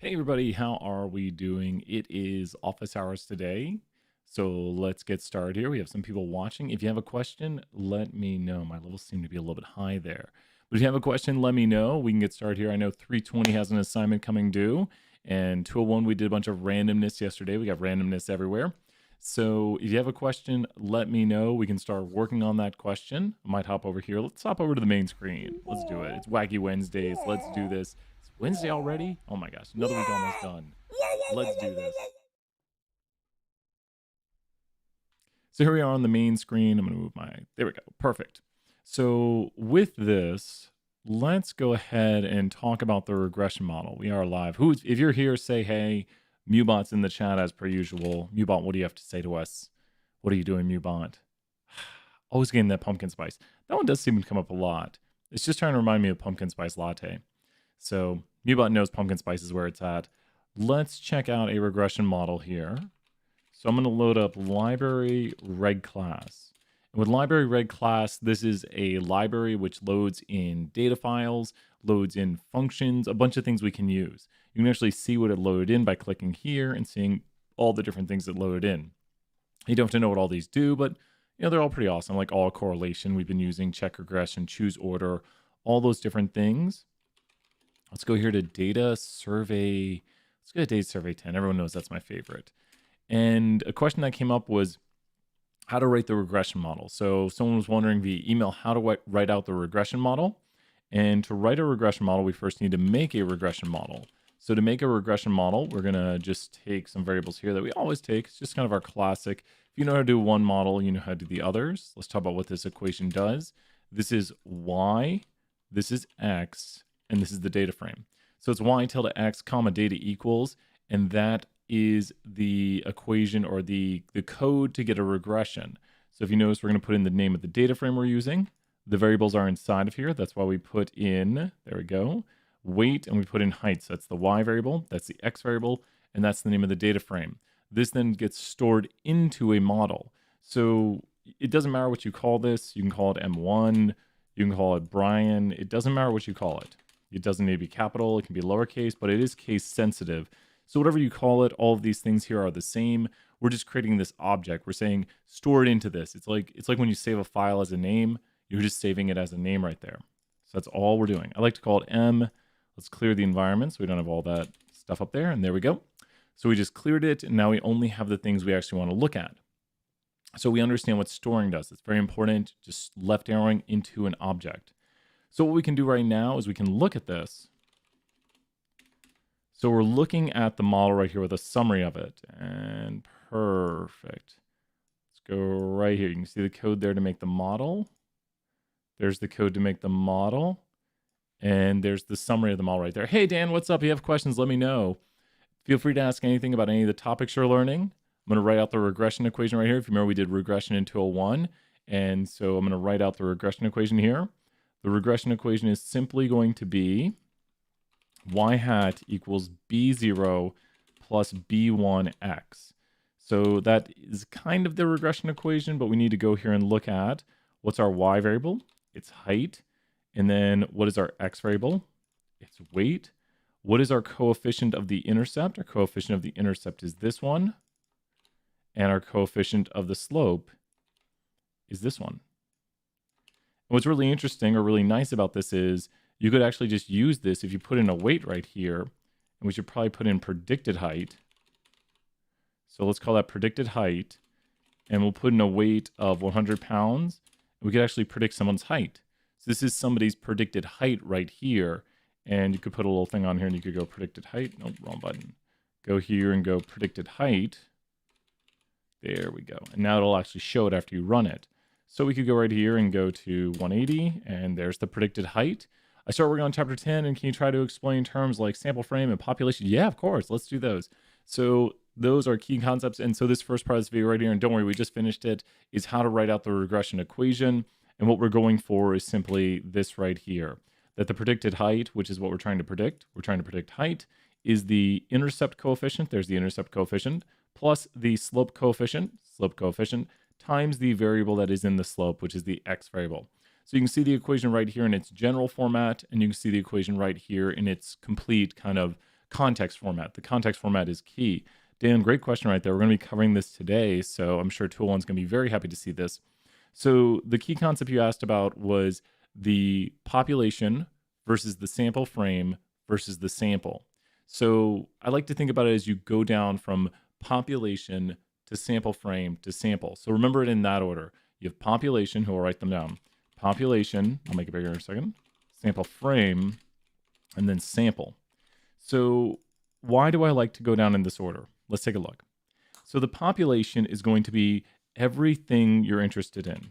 Hey everybody, how are we doing? It is office hours today. So let's get started here. We have some people watching. If you have a question, let me know. My levels seem to be a little bit high there. But if you have a question, let me know. We can get started here. I know 320 has an assignment coming due. And 201, we did a bunch of randomness yesterday. We got randomness everywhere. So if you have a question, let me know. We can start working on that question. I might hop over here. Let's hop over to the main screen. Let's do it. It's Wacky Wednesdays. Let's do this. Wednesday already? Oh my gosh, another week almost done. Let's do this. So here we are on the main screen. I'm going to move there we go. Perfect. So with this, let's go ahead and talk about the regression model. We are live. If you're here, say hey. Mubot's in the chat as per usual. Mubot, what do you have to say to us? What are you doing, Mubot? Always getting that pumpkin spice. That one does seem to come up a lot. It's just trying to remind me of pumpkin spice latte. So Mubot knows pumpkin spice is where it's at. Let's check out a regression model here. So I'm going to load up library reg class. And with library reg class, this is a library which loads in data files, loads in functions, a bunch of things we can use. You can actually see what it loaded in by clicking here and seeing all the different things that loaded in. You don't have to know what all these do, but they're all pretty awesome, like all correlation. We've been using check regression, choose order, all those different things. Let's go here to data survey. Let's go to data survey 10. Everyone knows that's my favorite. And a question that came up was how to write the regression model. So someone was wondering via email how to write out the regression model. And to write a regression model, we first need to make a regression model. So to make a regression model, we're going to just take some variables here that we always take. It's just kind of our classic. If you know how to do one model, you know how to do the others. Let's talk about what this equation does. This is y, this is x, and this is the data frame. So it's y tilde x comma data equals, and that is the equation or the code to get a regression. So if you notice, we're going to put in the name of the data frame we're using. The variables are inside of here. That's why we put in, there we go, weight, and we put in height. So that's the y variable, that's the x variable, and that's the name of the data frame. This then gets stored into a model. So it doesn't matter what you call this. You can call it M1, you can call it Brian. It doesn't matter what you call it. It doesn't need to be capital. It can be lowercase, but it is case sensitive. So whatever you call it, all of these things here are the same. We're just creating this object. We're saying store it into this. It's like when you save a file as a name, you're just saving it as a name right there. So that's all we're doing. I like to call it M. Let's clear the environment so we don't have all that stuff up there. And there we go. So we just cleared it. And now we only have the things we actually want to look at. So we understand what storing does. It's very important. Just left arrowing into an object. So what we can do right now is we can look at this. So we're looking at the model right here with a summary of it. And perfect. Let's go right here. You can see the code there to make the model. There's the code to make the model. And there's the summary of the model right there. Hey, Dan, what's up? If you have questions, let me know. Feel free to ask anything about any of the topics you're learning. I'm going to write out the regression equation right here. If you remember, we did regression in 201. And so I'm going to write out the regression equation here. The regression equation is simply going to be y hat equals b0 plus b1x. So that is kind of the regression equation, but we need to go here and look at what's our y variable. It's height. And then what is our x variable? It's weight. What is our coefficient of the intercept? Our coefficient of the intercept is this one. And our coefficient of the slope is this one. And what's really interesting or really nice about this is you could actually just use this if you put in a weight right here, and we should probably put in predicted height. So let's call that predicted height, and we'll put in a weight of 100 pounds. And we could actually predict someone's height. So this is somebody's predicted height right here, and you could put a little thing on here, and you could go predicted height. Nope, wrong button. Go here and go predicted height. There we go. And now it'll actually show it after you run it. So we could go right here and go to 180, and there's the predicted height. I start working on chapter 10, and can you try to explain terms like sample frame and population? Yeah, of course. Let's do those. So those are key concepts. And so this first part of this video right here, and don't worry, we just finished it, is how to write out the regression equation. And what we're going for is simply this right here, that the predicted height, which is what we're trying to predict height, is the intercept coefficient, there's the intercept coefficient, plus the slope coefficient, times the variable that is in the slope, which is the x variable. So you can see the equation right here in its general format, and you can see the equation right here in its complete kind of context format. The context format is key. Dan, great question right there. We're going to be covering this today, so I'm sure Tool One's going to be very happy to see this. So the key concept you asked about was the population versus the sample frame versus the sample. So I like to think about it as you go down from population to sample frame to sample. So remember it in that order. You have population, who will write them down. Population, I'll make it bigger in a second. Sample frame, and then sample. So why do I like to go down in this order? Let's take a look. So the population is going to be everything you're interested in.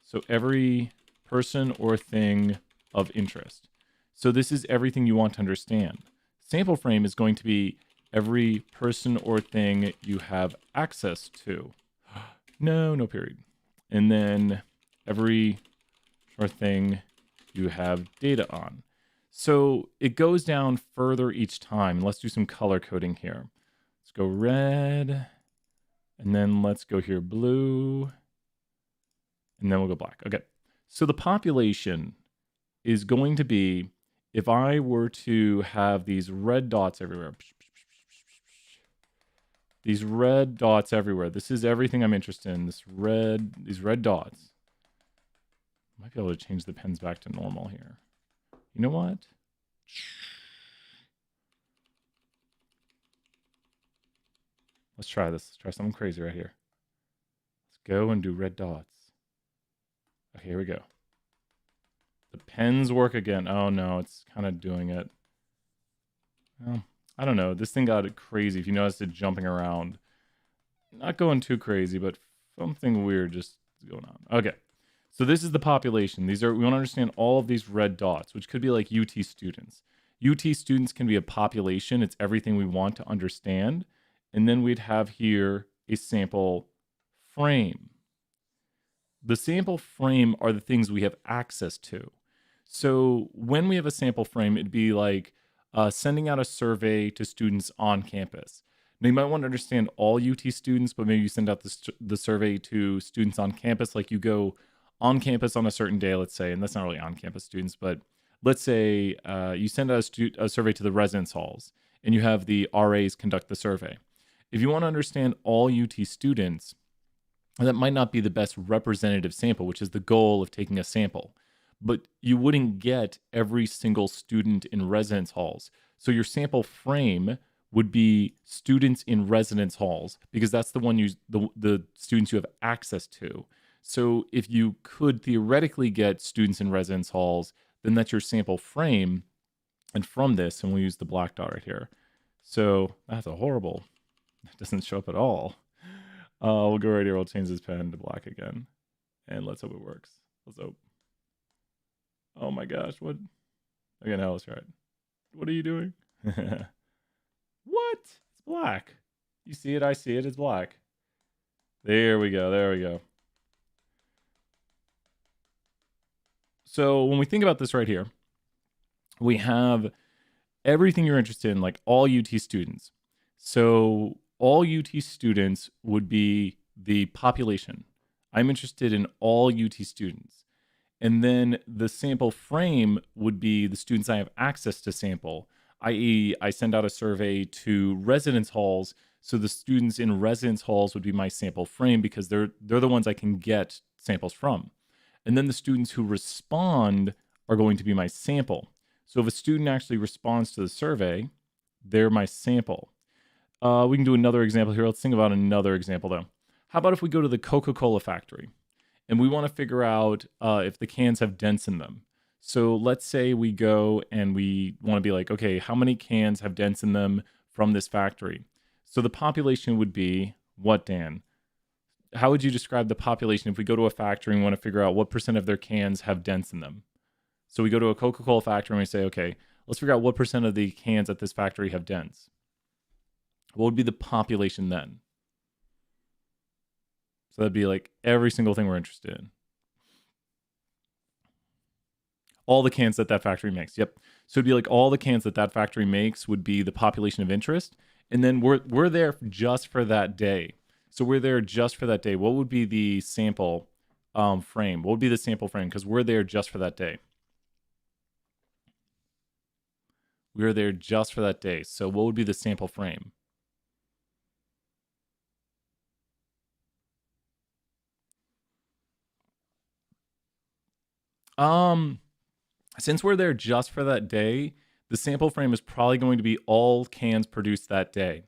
So every person or thing of interest. So this is everything you want to understand. Sample frame is going to be every person or thing you have access to. No period. And then every or thing you have data on. So it goes down further each time. Let's do some color coding here. Let's go red, and then let's go here blue, and then we'll go black. Okay, so the population is going to be, if I were to have these red dots everywhere, these red dots everywhere, this is everything I'm interested in, these red dots. I might be able to change the pens back to normal here. You know what? Let's try this. Let's try something crazy right here. Let's go and do red dots. Okay, here we go. The pens work again. Oh no, it's kind of doing it. Well, I don't know. This thing got crazy. If you noticed it jumping around. Not going too crazy, but something weird just going on. Okay. So this is the population. We want to understand all of these red dots, which could be like UT students. UT students can be a population. It's everything we want to understand. And then we'd have here a sample frame. The sample frame are the things we have access to. So when we have a sample frame, it'd be like sending out a survey to students on campus. Now, you might want to understand all UT students, but maybe you send out the survey to students on campus, like you go on campus on a certain day, let's say, and that's not really on-campus students, but let's say you send out a survey to the residence halls, and you have the RAs conduct the survey. If you want to understand all UT students, that might not be the best representative sample, which is the goal of taking a sample, but you wouldn't get every single student in residence halls. So your sample frame would be students in residence halls, because that's the one the students you have access to. So if you could theoretically get students in residence halls, then that's your sample frame. And from this, and we'll use the black dot right here. So that's a horrible, it doesn't show up at all. We'll go right here, we'll change this pen to black again. And let's hope it works. Let's hope. Oh my gosh, what? Okay, now let's try it. What are you doing? What? It's black. You see it, I see it, it's black. There we go. So when we think about this right here, we have everything you're interested in, like all UT students. So all UT students would be the population. I'm interested in all UT students. And then the sample frame would be the students I have access to sample, i.e. I send out a survey to residence halls. So the students in residence halls would be my sample frame, because they're the ones I can get samples from. And then the students who respond are going to be my sample. So if a student actually responds to the survey, they're my sample. We can do another example here. Let's think about another example though. How about if we go to the Coca-Cola factory and we want to figure out if the cans have dents in them. So let's say we go and we want to be like, okay, how many cans have dents in them from this factory? So the population would be what, Dan? How would you describe the population if we go to a factory and want to figure out what % of their cans have dents in them? So we go to a Coca-Cola factory and we say, okay, let's figure out what % of the cans at this factory have dents. What would be the population then? So that'd be like every single thing we're interested in. All the cans that factory makes. Yep. So it'd be like all the cans that factory makes would be the population of interest. And then we're there just for that day. So we're there just for that day. What would be the sample frame? What would be the sample frame? Because we're there just for that day. We were there just for that day. So what would be the sample frame? Since we're there just for that day, the sample frame is probably going to be all cans produced that day.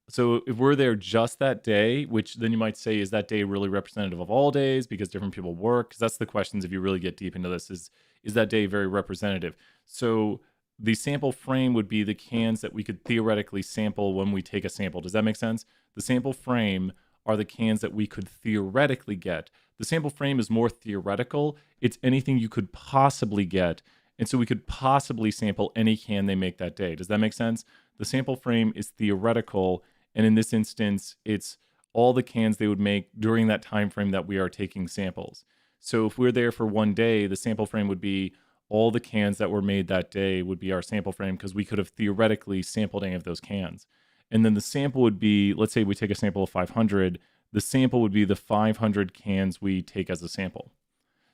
So if we're there just that day, which then you might say, is that day really representative of all days because different people work? Because that's the questions if you really get deep into this is that day very representative? So the sample frame would be the cans that we could theoretically sample when we take a sample. Does that make sense? The sample frame are the cans that we could theoretically get. The sample frame is more theoretical. It's anything you could possibly get. And so we could possibly sample any can they make that day. Does that make sense? The sample frame is theoretical. And in this instance, it's all the cans they would make during that time frame that we are taking samples. So if we're there for one day, the sample frame would be all the cans that were made that day would be our sample frame because we could have theoretically sampled any of those cans. And then the sample would be, let's say we take a sample of 500, the sample would be the 500 cans we take as a sample.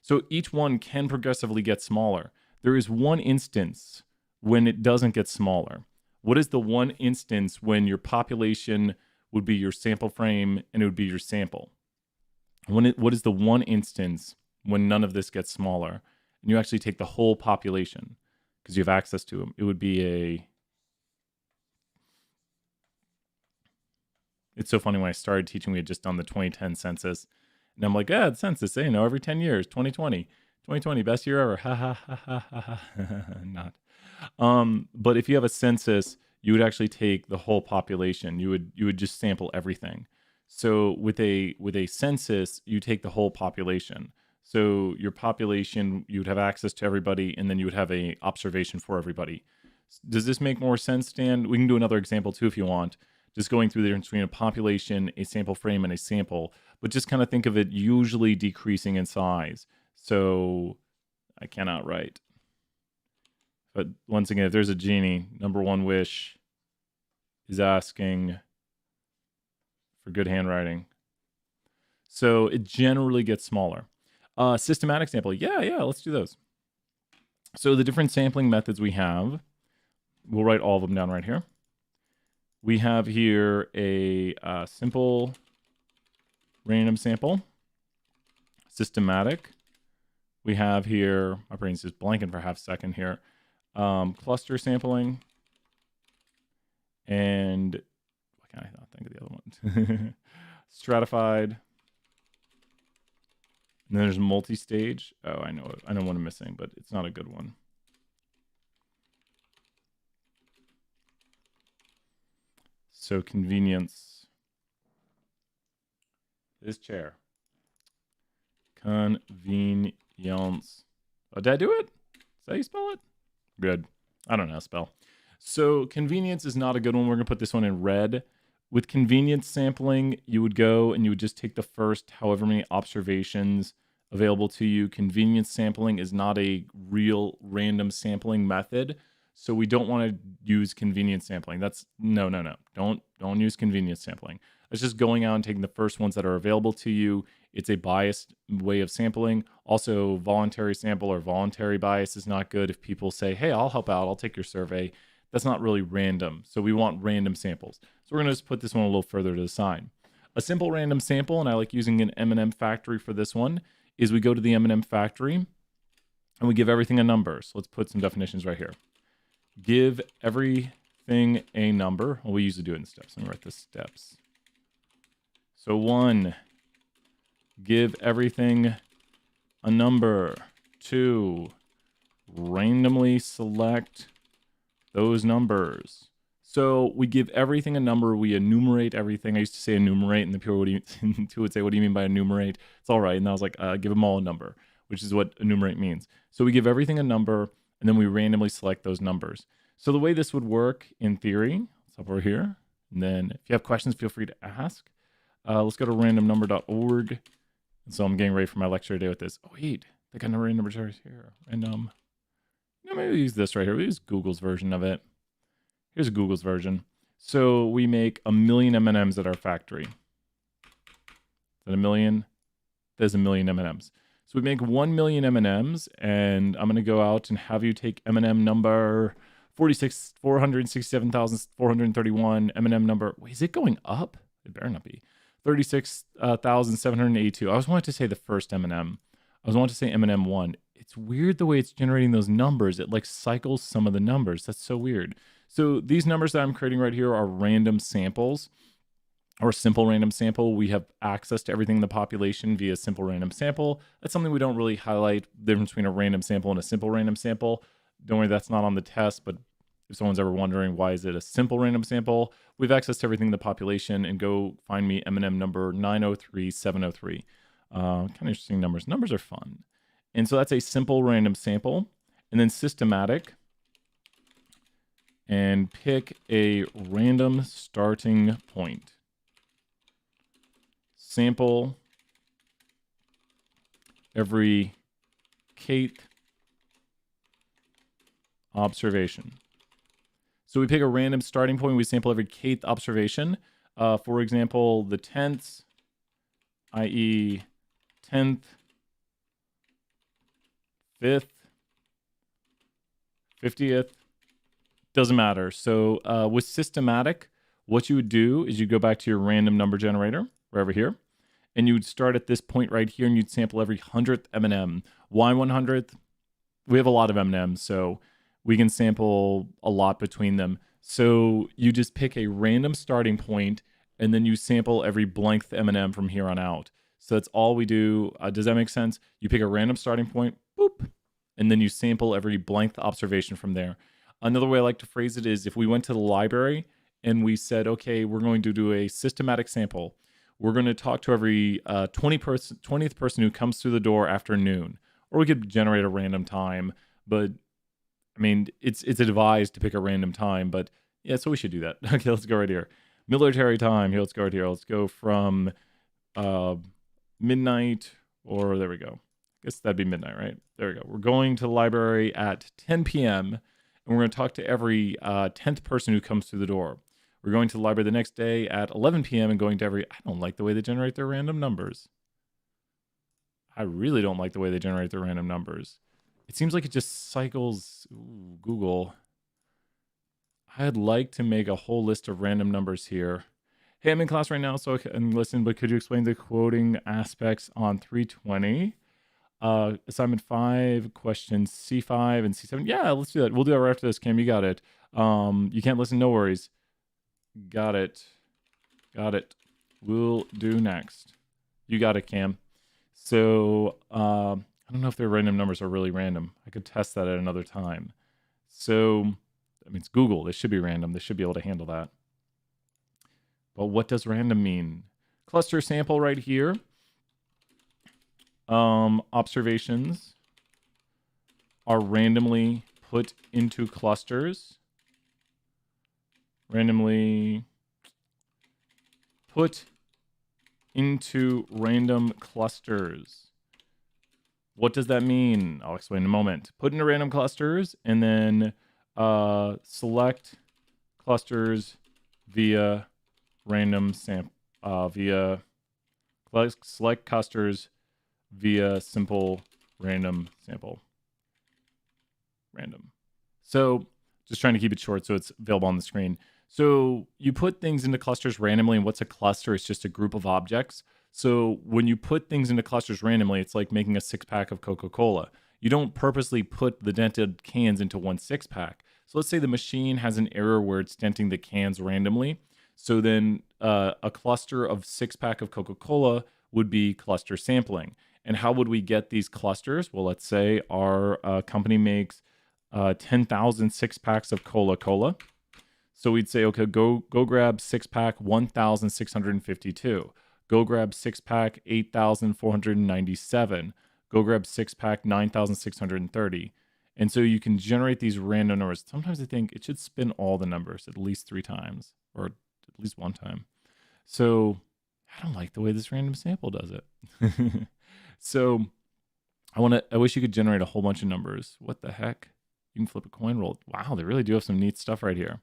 So each one can progressively get smaller. There is one instance when it doesn't get smaller. What is the one instance when your population would be your sample frame and it would be your sample? What is the one instance when none of this gets smaller and you actually take the whole population because you have access to them? It would be it's so funny when I started teaching, we had just done the 2010 census. And I'm like, the census, every 10 years, 2020, best year ever. Ha ha ha ha ha ha. Not. But if you have a census, you would actually take the whole population. You would just sample everything. So with a census, you take the whole population. So your population, you would have access to everybody, and then you would have a observation for everybody. Does this make more sense, Dan? We can do another example too if you want. Just going through the difference between a population, a sample frame, and a sample. But just kind of think of it usually decreasing in size. So I cannot write. But once again, if there's a genie, number one wish is asking for good handwriting. So it generally gets smaller. Systematic sample. Yeah, let's do those. So the different sampling methods we have, we'll write all of them down right here. We have here a simple random sample, systematic. We have here, my brain's just blanking for half a second here, cluster sampling, and why can't I not think of the other one? Stratified. And then there's multi-stage. Oh, I know what I'm missing, but it's not a good one. So convenience. This chair. Convenience. Oh, did I do it? Is that how you spell it? Good. I don't know how to spell. So convenience is not a good one. We're going to put this one in red. With convenience sampling, you would go and you would just take the first however many observations available to you. Convenience sampling is not a real random sampling method. So we don't want to use convenience sampling. That's no. Don't use convenience sampling. It's just going out and taking the first ones that are available to you. It's a biased way of sampling. Also, voluntary sample or voluntary bias is not good. If people say, hey, I'll help out, I'll take your survey, that's not really random. So we want random samples. So we're going to just put this one a little further to the side. A simple random sample, and I like using an M&M factory for this one, is we go to the M&M factory and we give everything a number. So let's put some definitions right here. Give everything a number. Well, we usually do it in steps. Let me write the steps. So 1, give everything a number. 2, randomly select those numbers. So we give everything a number. We enumerate everything. I used to say enumerate, and the people would say, what do you mean by enumerate? It's all right. And I was like, give them all a number, which is what enumerate means. So we give everything a number, and then we randomly select those numbers. So the way this would work in theory, it's up over here. And then if you have questions, feel free to ask. Let's go to randomnumber.org. And so I'm getting ready for my lecture today with this. Oh, wait, they got no random number here. Random. Maybe we use this right here. We use Google's version of it. Here's Google's version. So we make 1,000,000 M&Ms at our factory. Is that 1,000,000? There's 1,000,000 M&Ms. So we make 1,000,000 M&Ms, and I'm going to go out and have you take M&M number 467,431 M&M number. Wait, is it going up? It better not be. 36,782. I was wanting to say the first M&M. I was wanting to say M&M 1. It's weird the way it's generating those numbers. It like cycles some of the numbers. That's so weird. So these numbers that I'm creating right here are random samples or simple random sample. We have access to everything in the population via simple random sample. That's something we don't really highlight, the difference between a random sample and a simple random sample. Don't worry, that's not on the test, but if someone's ever wondering why is it a simple random sample, we have access to everything in the population. And go find me M&M number 903703. Kind of interesting numbers. Numbers are fun. And so that's a simple random sample. And then systematic. And pick a random starting point. Sample every kth observation. So we pick a random starting point. We sample every kth observation. For example, the tenths, i.e. 10th, 5th, 50th, doesn't matter. So with systematic, what you would do is you go back to your random number generator, right over here, and you would start at this point right here, and you'd sample every 100th M&M. Why 100th? We have a lot of M&Ms, so we can sample a lot between them. So you just pick a random starting point, and then you sample every blank M&M from here on out. So that's all we do. Does that make sense? You pick a random starting point, boop, and then you sample every blank observation from there. Another way I like to phrase it is if we went to the library and we said, okay, we're going to do a systematic sample. We're going to talk to every 20th person who comes through the door after noon. Or we could generate a random time, but I mean, it's advised to pick a random time, but yeah, so we should do that. Okay, let's go right here. Military time. Here, let's go right here. Let's go from midnight, or there we go. I guess that'd be midnight, right? There we go. We're going to the library at 10 p.m., and we're going to talk to every 10th person who comes through the door. We're going to the library the next day at 11 p.m. and going to every... I don't like the way they generate their random numbers. I really don't like the way they generate their random numbers. It seems like it just cycles. Ooh, Google. I'd like to make a whole list of random numbers here. Hey, I'm in class right now, so I can listen, but could you explain the quoting aspects on 320? Assignment 5, questions C5 and C7. Yeah, let's do that. We'll do that right after this, Cam. You got it. You can't listen, no worries. Got it. Got it. We'll do next. You got it, Cam. So, I don't know if their random numbers are really random. I could test that at another time. So, I mean, it's Google. They should be random. They should be able to handle that. But what does random mean? Cluster sample right here. Observations are randomly put into clusters. Randomly put into random clusters. What does that mean? I'll explain in a moment. Put into random clusters and then select clusters via random sample select clusters via simple random sample. Random. So just trying to keep it short so it's available on the screen. So you put things into clusters randomly, and what's a cluster? It's just a group of objects. So when you put things into clusters randomly, it's like making a 6-pack of Coca-Cola. You don't purposely put the dented cans into one 6-pack. So let's say the machine has an error where it's denting the cans randomly. So then a cluster of 6-pack of Coca-Cola would be cluster sampling. And how would we get these clusters? Well, let's say our company makes 10,000 6-packs of Cola-Cola. So we'd say, okay, go grab 6-pack 1,652. Go grab 6-pack 8,497. Go grab 6-pack 9,630. And so you can generate these random numbers. Sometimes I think it should spin all the numbers at least 3 times, or at least 1 time. So I don't like the way this random sample does it. So I wish you could generate a whole bunch of numbers. What the heck? You can flip a coin roll. Wow, they really do have some neat stuff right here.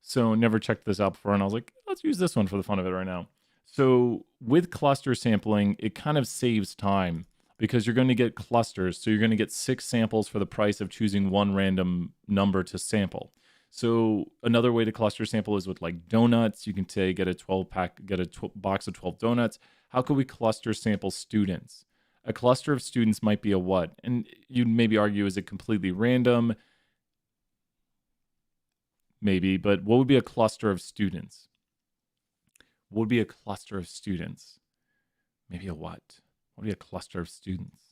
So never checked this out before, and I was like, let's use this one for the fun of it right now. So with cluster sampling, it kind of saves time. because you're going to get clusters. So you're going to get 6 samples for the price of choosing one random number to sample. So another way to cluster sample is with like donuts. You can say get a 12 pack, get a box of 12 donuts. How could we cluster sample students? A cluster of students might be a what? And you'd maybe argue, is it completely random? Maybe, but what would be a cluster of students? What would be a cluster of students? Maybe a what? What would be a cluster of students?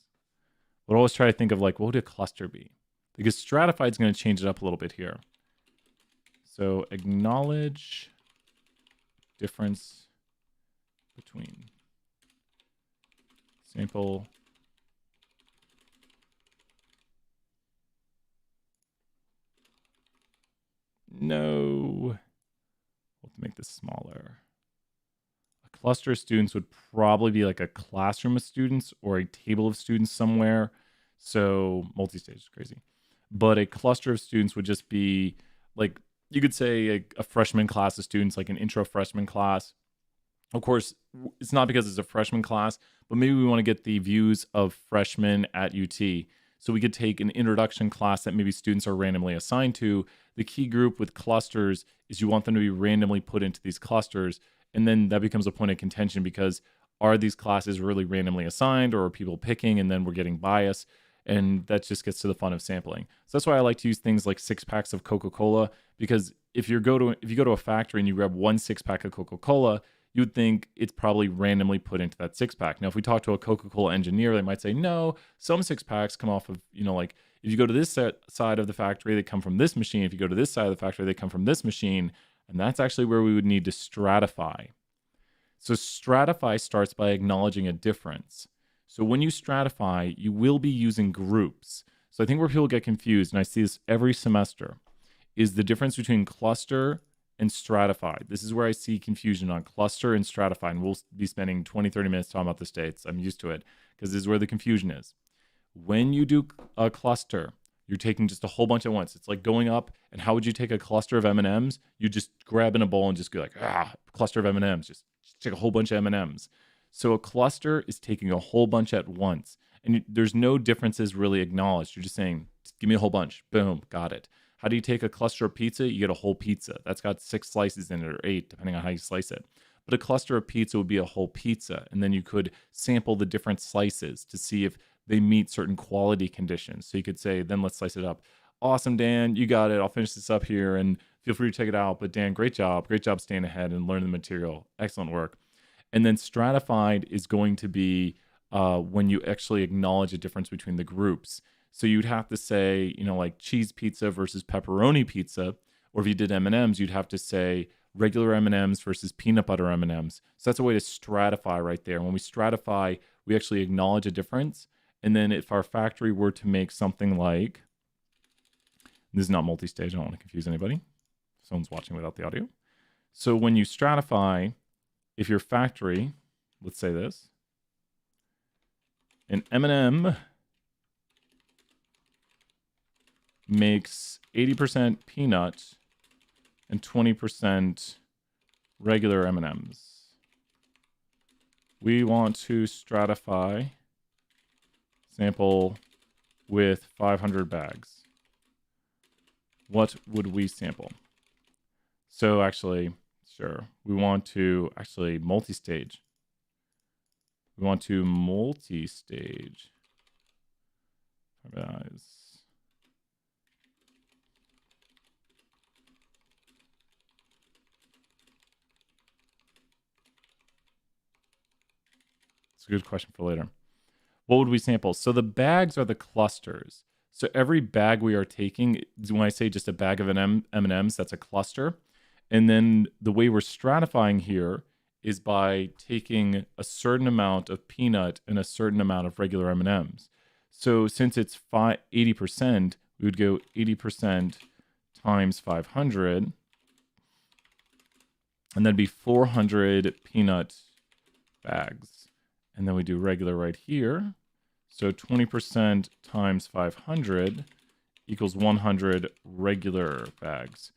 We'll always try to think of like, what would a cluster be? Because stratified is going to change it up a little bit here. So acknowledge difference between sample no. We'll make this smaller. A cluster of students would probably be like a classroom of students or a table of students somewhere. So multi-stage is crazy. But a cluster of students would just be like, you could say a freshman class of students, like an intro freshman class. Of course, it's not because it's a freshman class, but maybe we want to get the views of freshmen at UT. So we could take an introduction class that maybe students are randomly assigned to. The key group with clusters is you want them to be randomly put into these clusters. And then that becomes a point of contention because are these classes really randomly assigned or are people picking and then we're getting bias? And that just gets to the fun of sampling. So that's why I like to use things like 6 packs of Coca-Cola, because if you go to a factory and you grab 1 6-pack of Coca-Cola, you would think it's probably randomly put into that 6-pack. Now, if we talk to a Coca-Cola engineer, they might say, no, some 6-packs come off of, like if you go to this side of the factory, they come from this machine. If you go to this side of the factory, they come from this machine. And that's actually where we would need to stratify. So stratify starts by acknowledging a difference. So when you stratify, you will be using groups. So I think where people get confused, and I see this every semester, is the difference between cluster and stratified. This is where I see confusion on cluster and stratified. And we'll be spending 20, 30 minutes talking about the states. I'm used to it because this is where the confusion is. When you do a cluster, you're taking just a whole bunch at once. It's like going up, and how would you take a cluster of M&Ms? You just grab in a bowl and just go like, cluster of M&Ms. Just take a whole bunch of M&Ms. So a cluster is taking a whole bunch at once. And there's no differences really acknowledged. You're just saying, give me a whole bunch. Boom, got it. How do you take a cluster of pizza? You get a whole pizza. That's got 6 slices in it or 8, depending on how you slice it. But a cluster of pizza would be a whole pizza. And then you could sample the different slices to see if they meet certain quality conditions. So you could say, then let's slice it up. Awesome, Dan, you got it. I'll finish this up here and feel free to take it out. But Dan, great job. Great job staying ahead and learning the material. Excellent work. And then stratified is going to be when you actually acknowledge a difference between the groups. So you'd have to say, like cheese pizza versus pepperoni pizza. Or if you did M&Ms, you'd have to say regular M&Ms versus peanut butter M&Ms. So that's a way to stratify right there. When we stratify, we actually acknowledge a difference. And then if our factory were to make something like, this is not multi-stage, I don't want to confuse anybody. Someone's watching without the audio. So when you stratify, if your factory, let's say this, an M&M makes 80% peanut and 20% regular M&Ms. We want to stratify sample with 500 bags. What would we sample? So actually, sure, we want to actually multi-stage. We want to multi-stage. It's a good question for later. What would we sample? So the bags are the clusters. So every bag we are taking, when I say just a bag of M&Ms, that's a cluster. And then the way we're stratifying here is by taking a certain amount of peanut and a certain amount of regular M&Ms. So since it's 80%, we would go 80% times 500, and that'd be 400 peanut bags. And then we do regular right here. So 20% times 500 equals 100 regular bags.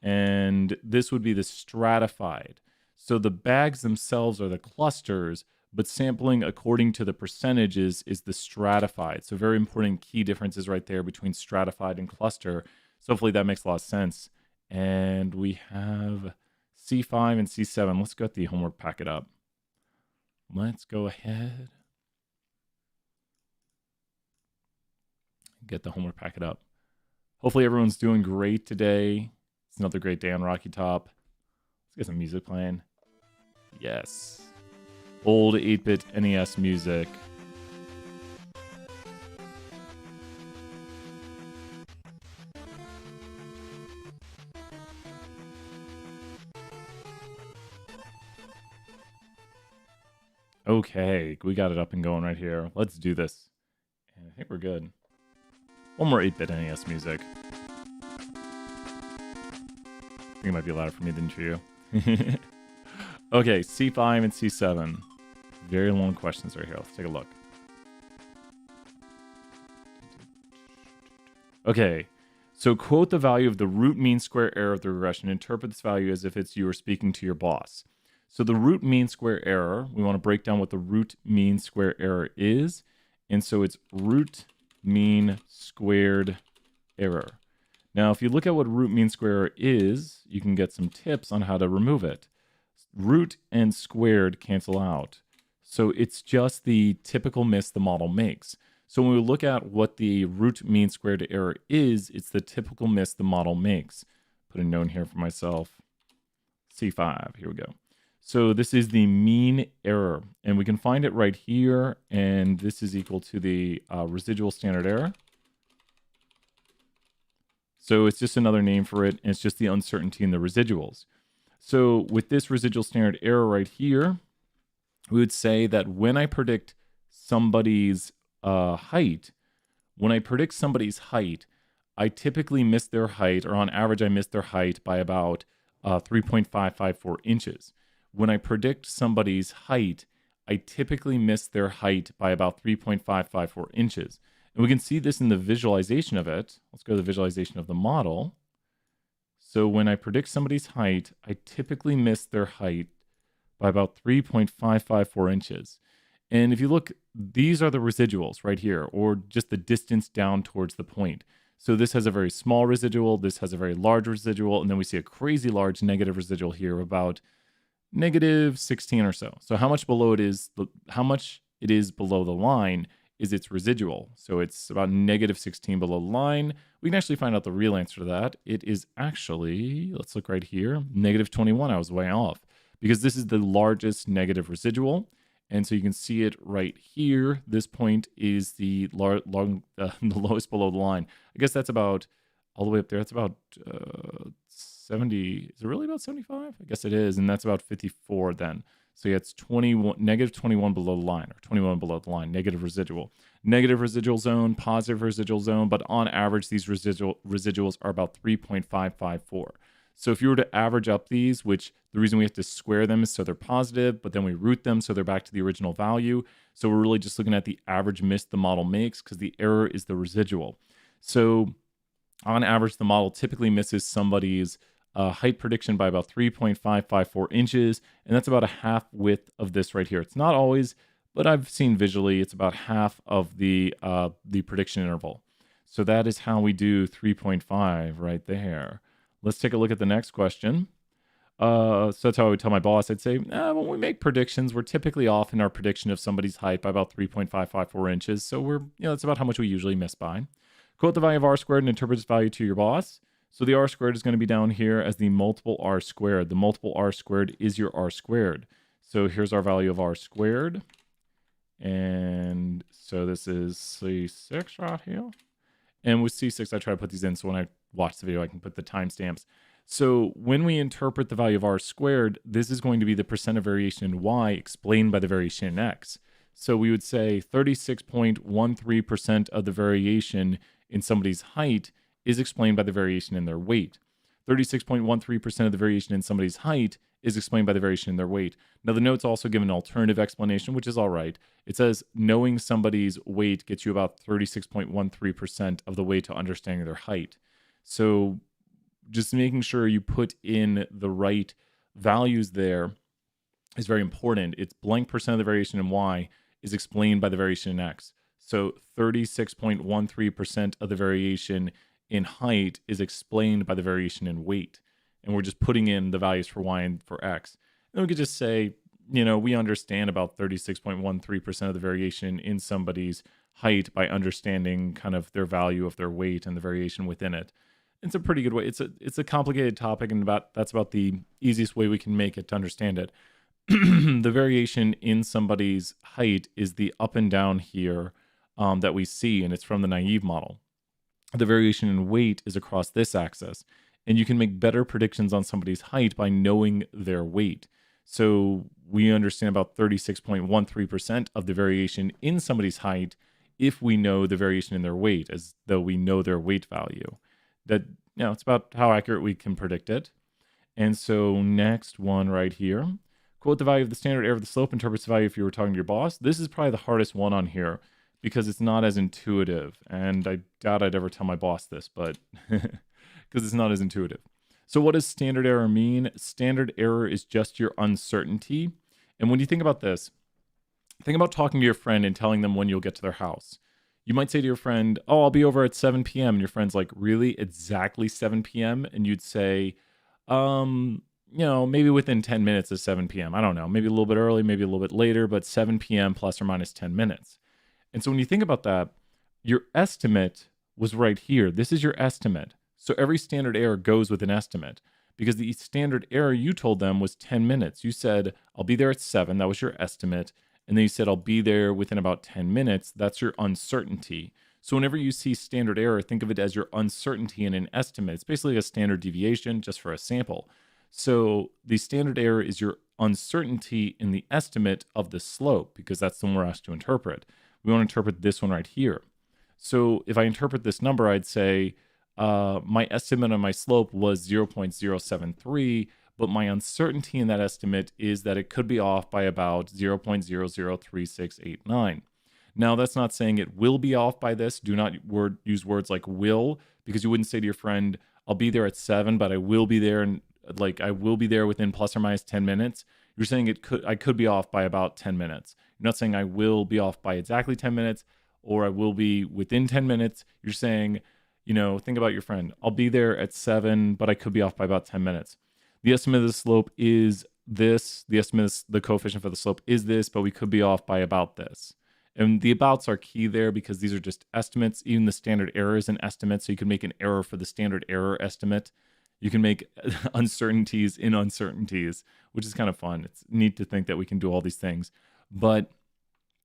And this would be the stratified. So the bags themselves are the clusters, but sampling according to the percentages is the stratified. So very important key differences right there between stratified and cluster. So hopefully that makes a lot of sense. And we have C5 and C7. Let's get the homework packet up. Let's go ahead. Get the homework packet up. Hopefully everyone's doing great today. It's another great day on Rocky Top. Let's get some music playing. Yes. Old 8-bit NES music. Okay, we got it up and going right here. Let's do this. And I think we're good. One more 8-bit NES music. I think it might be louder for me than for you. Okay, C5 and C7. Very long questions right here. Let's take a look. Okay, so quote the value of the root mean square error of the regression. Interpret this value as if it's you are speaking to your boss. So the root mean square error, we want to break down what the root mean square error is. And so it's root mean squared error. Now, if you look at what root mean square error is, you can get some tips on how to remove it. Root and squared cancel out. So it's just the typical miss the model makes. So when we look at what the root mean squared error is, it's the typical miss the model makes. Put a note here for myself. C5, here we go. So this is the mean error, and we can find it right here, and this is equal to the residual standard error. So it's just another name for it, and it's just the uncertainty in the residuals. So with this residual standard error right here, we would say that when I predict somebody's height, I typically miss their height, or on average, I miss their height by about 3.554 inches. When I predict somebody's height, I typically miss their height by about 3.554 inches. And we can see this in the visualization of it. Let's go to the visualization of the model. So when I predict somebody's height, I typically miss their height by about 3.554 inches. And if you look, these are the residuals right here, or just the distance down towards the point. So this has a very small residual, this has a very large residual, and then we see a crazy large negative residual here, about negative 16 or so. So how much below it is, how much it is below the line is its residual. So it's about negative 16 below the line. We can actually find out the real answer to that. It is actually, let's look right here, negative 21. I was way off because this is the largest negative residual. And so you can see it right here. This point is the lowest below the line. I guess that's about all the way up there. That's about 70. Is it really about 75? I guess it is. And that's about 54 then. So yeah, it's negative 21 below the line, or 21 below the line, negative residual. Negative residual zone, positive residual zone, but on average, these residuals are about 3.554. So if you were to average up these, which the reason we have to square them is so they're positive, but then we root them so they're back to the original value. So we're really just looking at the average miss the model makes because the error is the residual. So on average, the model typically misses somebody's height prediction by about 3.554 inches, and that's about a half width of this right here. It's not always, but I've seen visually it's about half of the prediction interval. So that is how we do 3.5 right there. Let's take a look at the next question. So that's how I would tell my boss. I'd say, when we make predictions, we're typically off in our prediction of somebody's height by about 3.554 inches. So that's about how much we usually miss by. Quote the value of r squared and interpret its value to your boss. So the r squared is going to be down here as the multiple r squared. The multiple r squared is your r squared. So here's our value of r squared. And so this is C6 right here. And with C6, I try to put these in so when I watch the video, I can put the timestamps. So when we interpret the value of r squared, this is going to be the percent of variation in y explained by the variation in x. So we would say 36.13% of the variation in somebody's height is explained by the variation in their weight. 36.13% of the variation in somebody's height is explained by the variation in their weight. Now, the notes also give an alternative explanation, which is all right. It says knowing somebody's weight gets you about 36.13% of the way to understanding their height. So just making sure you put in the right values there is very important. It's blank percent of the variation in y is explained by the variation in x. So 36.13% of the variation in height is explained by the variation in weight. And we're just putting in the values for y and for x. And we could just say, we understand about 36.13% of the variation in somebody's height by understanding kind of their value of their weight and the variation within it. It's a pretty good way. It's a complicated topic, and that's about the easiest way we can make it to understand it. The variation in somebody's height is the up and down here that we see, and it's from the naive model. The variation in weight is across this axis, and you can make better predictions on somebody's height by knowing their weight. So we understand about 36.13% of the variation in somebody's height if we know the variation in their weight, as though we know their weight value. That, it's about how accurate we can predict it. And so next one right here, quote the value of the standard error of the slope, interprets the value if you were talking to your boss. This is probably the hardest one on here because it's not as intuitive. And I doubt I'd ever tell my boss this, but because it's not as intuitive. So what does standard error mean? Standard error is just your uncertainty. And when you think about this, think about talking to your friend and telling them when you'll get to their house. You might say to your friend, oh, I'll be over at 7 p.m. And your friend's like, really? Exactly 7 p.m.? And you'd say, maybe within 10 minutes of 7 p.m. I don't know, maybe a little bit early, maybe a little bit later, but 7 p.m. plus or minus 10 minutes. And so when you think about that, your estimate was right here. This is your estimate. So every standard error goes with an estimate because the standard error you told them was 10 minutes. You said, I'll be there at 7. That was your estimate. And then you said, I'll be there within about 10 minutes. That's your uncertainty. So whenever you see standard error, think of it as your uncertainty in an estimate. It's basically a standard deviation just for a sample. So the standard error is your uncertainty in the estimate of the slope because that's the one we're asked to interpret. We want to interpret this one right here. So if I interpret this number, I'd say my estimate on my slope was 0.073, but my uncertainty in that estimate is that it could be off by about 0.003689. Now, that's not saying it will be off by this. Do not use words like will, because you wouldn't say to your friend, I'll be there at 7, but I will be there, and I will be there within plus or minus 10 minutes. You're saying I could be off by about 10 minutes. You're not saying I will be off by exactly 10 minutes or I will be within 10 minutes. You're saying, think about your friend. I'll be there at 7, but I could be off by about 10 minutes. The estimate of the slope is this. The estimate of the coefficient for the slope is this, but we could be off by about this. And the abouts are key there because these are just estimates. Even the standard error is an estimate, so you can make an error for the standard error estimate. You can make uncertainties in uncertainties, which is kind of fun. It's neat to think that we can do all these things. But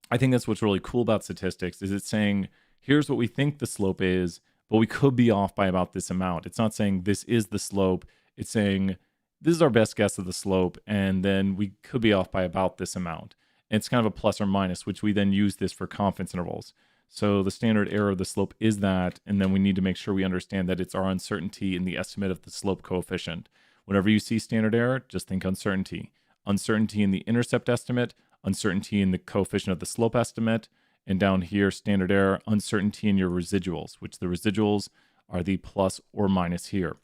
I think that's what's really cool about statistics is it's saying, here's what we think the slope is, but we could be off by about this amount. It's not saying this is the slope. It's saying this is our best guess of the slope, and then we could be off by about this amount. And it's kind of a plus or minus, which we then use this for confidence intervals. So the standard error of the slope is that, and then we need to make sure we understand that it's our uncertainty in the estimate of the slope coefficient. Whenever you see standard error, just think uncertainty. Uncertainty in the intercept estimate, uncertainty in the coefficient of the slope estimate, and down here, standard error, uncertainty in your residuals, which the residuals are the plus or minus here.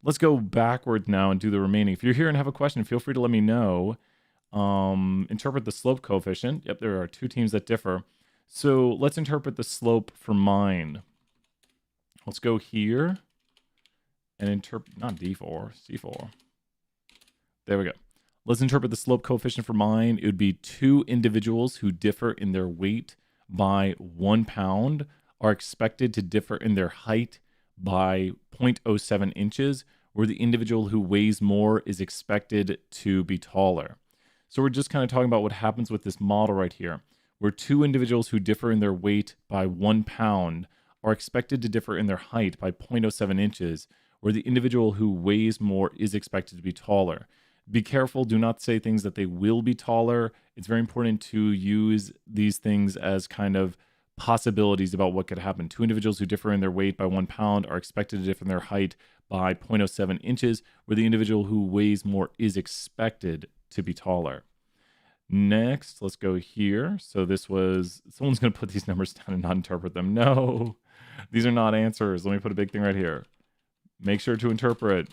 Let's go backward now and do the remaining. If you're here and have a question, feel free to let me know. Interpret the slope coefficient. Yep, there are two teams that differ. So let's interpret the slope for mine. Let's go here and interpret, not D4, C4. There we go. Let's interpret the slope coefficient for mine. It would be two individuals who differ in their weight by 1 pound are expected to differ in their height by 0.07 inches, where the individual who weighs more is expected to be taller. So we're just kind of talking about what happens with this model right here, where two individuals who differ in their weight by 1 pound are expected to differ in their height by 0.07 inches, where the individual who weighs more is expected to be taller. Be careful, do not say things that they will be taller. It's very important to use these things as kind of possibilities about what could happen. Two individuals who differ in their weight by 1 pound are expected to differ in their height by 0.07 inches, where the individual who weighs more is expected to be taller. Next, let's go here. So this was, someone's going to put these numbers down and not interpret them. No, these are not answers. Let me put a big thing right here. Make sure to interpret.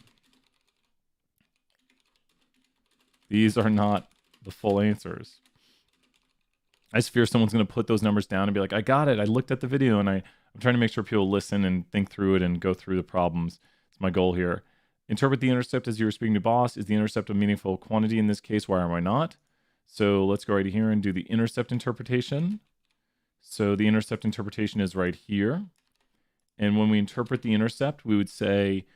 These are not the full answers. I just fear someone's going to put those numbers down and be like, I got it. I looked at the video, and I'm trying to make sure people listen and think through it and go through the problems. It's my goal here. Interpret the intercept as you were speaking to boss. Is the intercept a meaningful quantity in this case? Why am I not? So let's go right here and do the intercept interpretation. So the intercept interpretation is right here. And when we interpret the intercept, we would say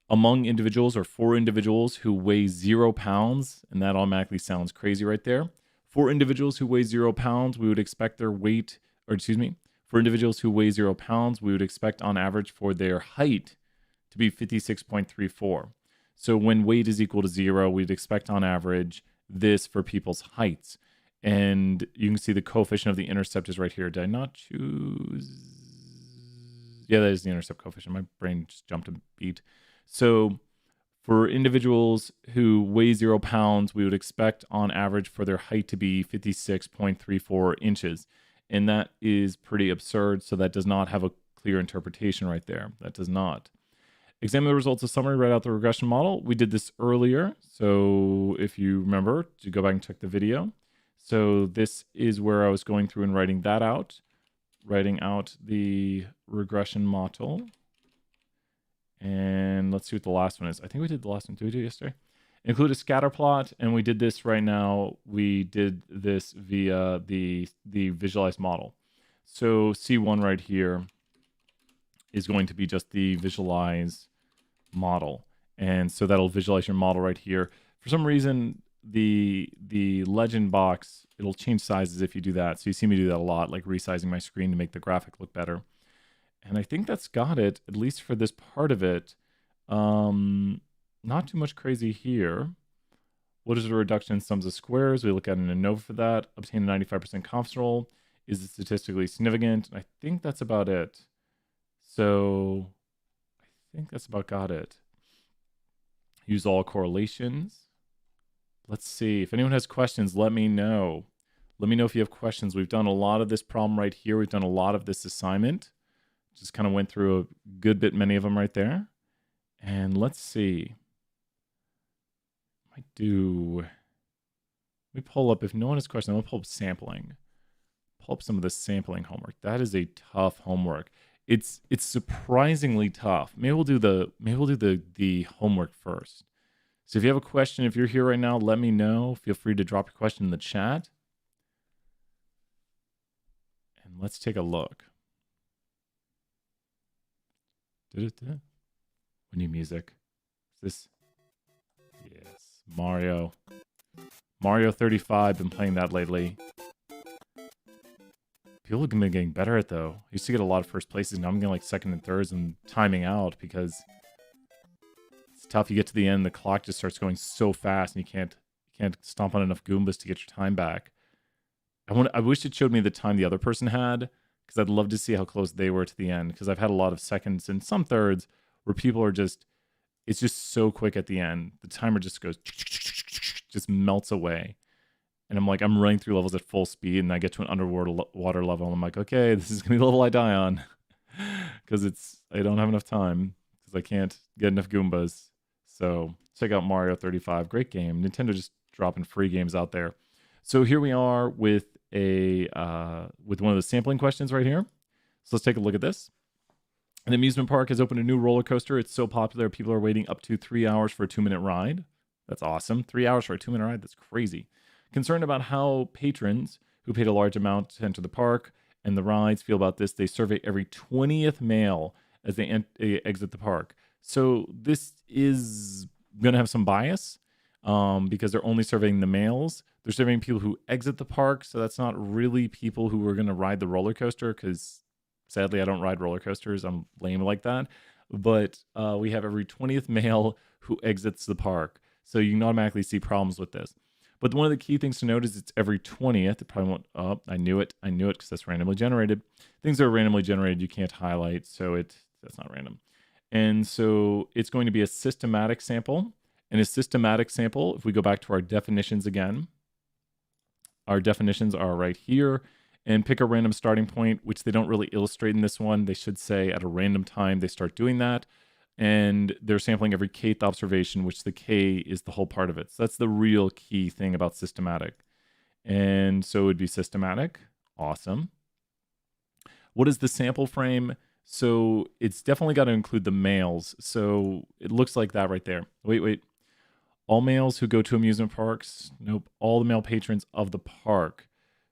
among individuals or for individuals who weigh 0 pounds, and that automatically sounds crazy right there. For individuals who weigh 0 pounds, we would expect their weight, or excuse me, for individuals who weigh 0 pounds, we would expect on average for their height to be 56.34. So when weight is equal to 0, we'd expect on average this for people's heights. And you can see the coefficient of the intercept is right here. Did I not choose? Yeah, that is the intercept coefficient. My brain just jumped a beat. So for individuals who weigh 0 pounds, we would expect on average for their height to be 56.34 inches. And that is pretty absurd. So that does not have a clear interpretation right there. That does not. Examine the results of summary, write out the regression model. We did this earlier. So if you remember, to go back and check the video. So this is where I was going through and writing that out. Writing out the regression model. And let's see what the last one is. I think we did the last one. Did we do it yesterday? Include a scatter plot, and we did this right now. We did this via the visualized model. So C1 right here is going to be just the visualize model. And so that'll visualize your model right here. For some reason, the legend box, it'll change sizes if you do that. So you see me do that a lot, like resizing my screen to make the graphic look better. And I think that's got it, at least for this part of it. Not too much crazy here. What is the reduction in sums of squares? We look at an ANOVA for that. Obtain a 95% confidence interval. Is it statistically significant? I think that's about it. So I think that's about got it. Use all correlations. Let's see. If anyone has questions, let me know. Let me know if you have questions. We've done a lot of this problem right here. We've done a lot of this assignment. Just kind of went through a good bit, many of them right there. And let's see. Let me pull up, if no one has questions, I'm going to pull up sampling. Pull up some of the sampling homework. That is a tough homework. It's surprisingly tough. Maybe we'll do the homework first. So if you have a question, if you're here right now, let me know. Feel free to drop your question in the chat. And let's take a look. We need music. Is this? Yes. Mario 35. Been playing that lately. People have been getting better at it, though. I used to get a lot of first places. Now I'm getting like second and thirds and timing out because it's tough. You get to the end, the clock just starts going so fast, and you can't stomp on enough Goombas to get your time back. I wish it showed me the time the other person had, because I'd love to see how close they were to the end. Because I've had a lot of seconds and some thirds where people are it's just so quick at the end. The timer just goes, just melts away. And I'm running through levels at full speed, and I get to an underwater level, and I'm like, okay, this is going to be the level I die on. Because I don't have enough time, because I can't get enough Goombas. So check out Mario 35. Great game. Nintendo just dropping free games out there. So here we are with one of the sampling questions right here. So let's take a look at this. An amusement park has opened a new roller coaster. It's so popular, people are waiting up to 3 hours for a 2-minute ride. That's awesome. 3 hours for a 2-minute ride? That's crazy. Concerned about how patrons who paid a large amount to enter the park and the rides feel about this, they survey every 20th male as they exit the park. So this is going to have some bias because they're only surveying the males. They're surveying people who exit the park, so that's not really people who are going to ride the roller coaster, because sadly I don't ride roller coasters. I'm lame like that. But we have every 20th male who exits the park. So you can automatically see problems with this. But one of the key things to note is it's every 20th. It probably won't, oh, I knew it because that's randomly generated. Things that are randomly generated, you can't highlight, so that's not random. And so it's going to be a systematic sample. And a systematic sample, if we go back to our definitions again, our definitions are right here. And pick a random starting point, which they don't really illustrate in this one. They should say at a random time they start doing that. And they're sampling every kth observation, which the K is the whole part of it. So that's the real key thing about systematic. And so it would be systematic. Awesome. What is the sample frame? So it's definitely got to include the males. So it looks like that right there. Wait. All males who go to amusement parks. Nope. All the male patrons of the park.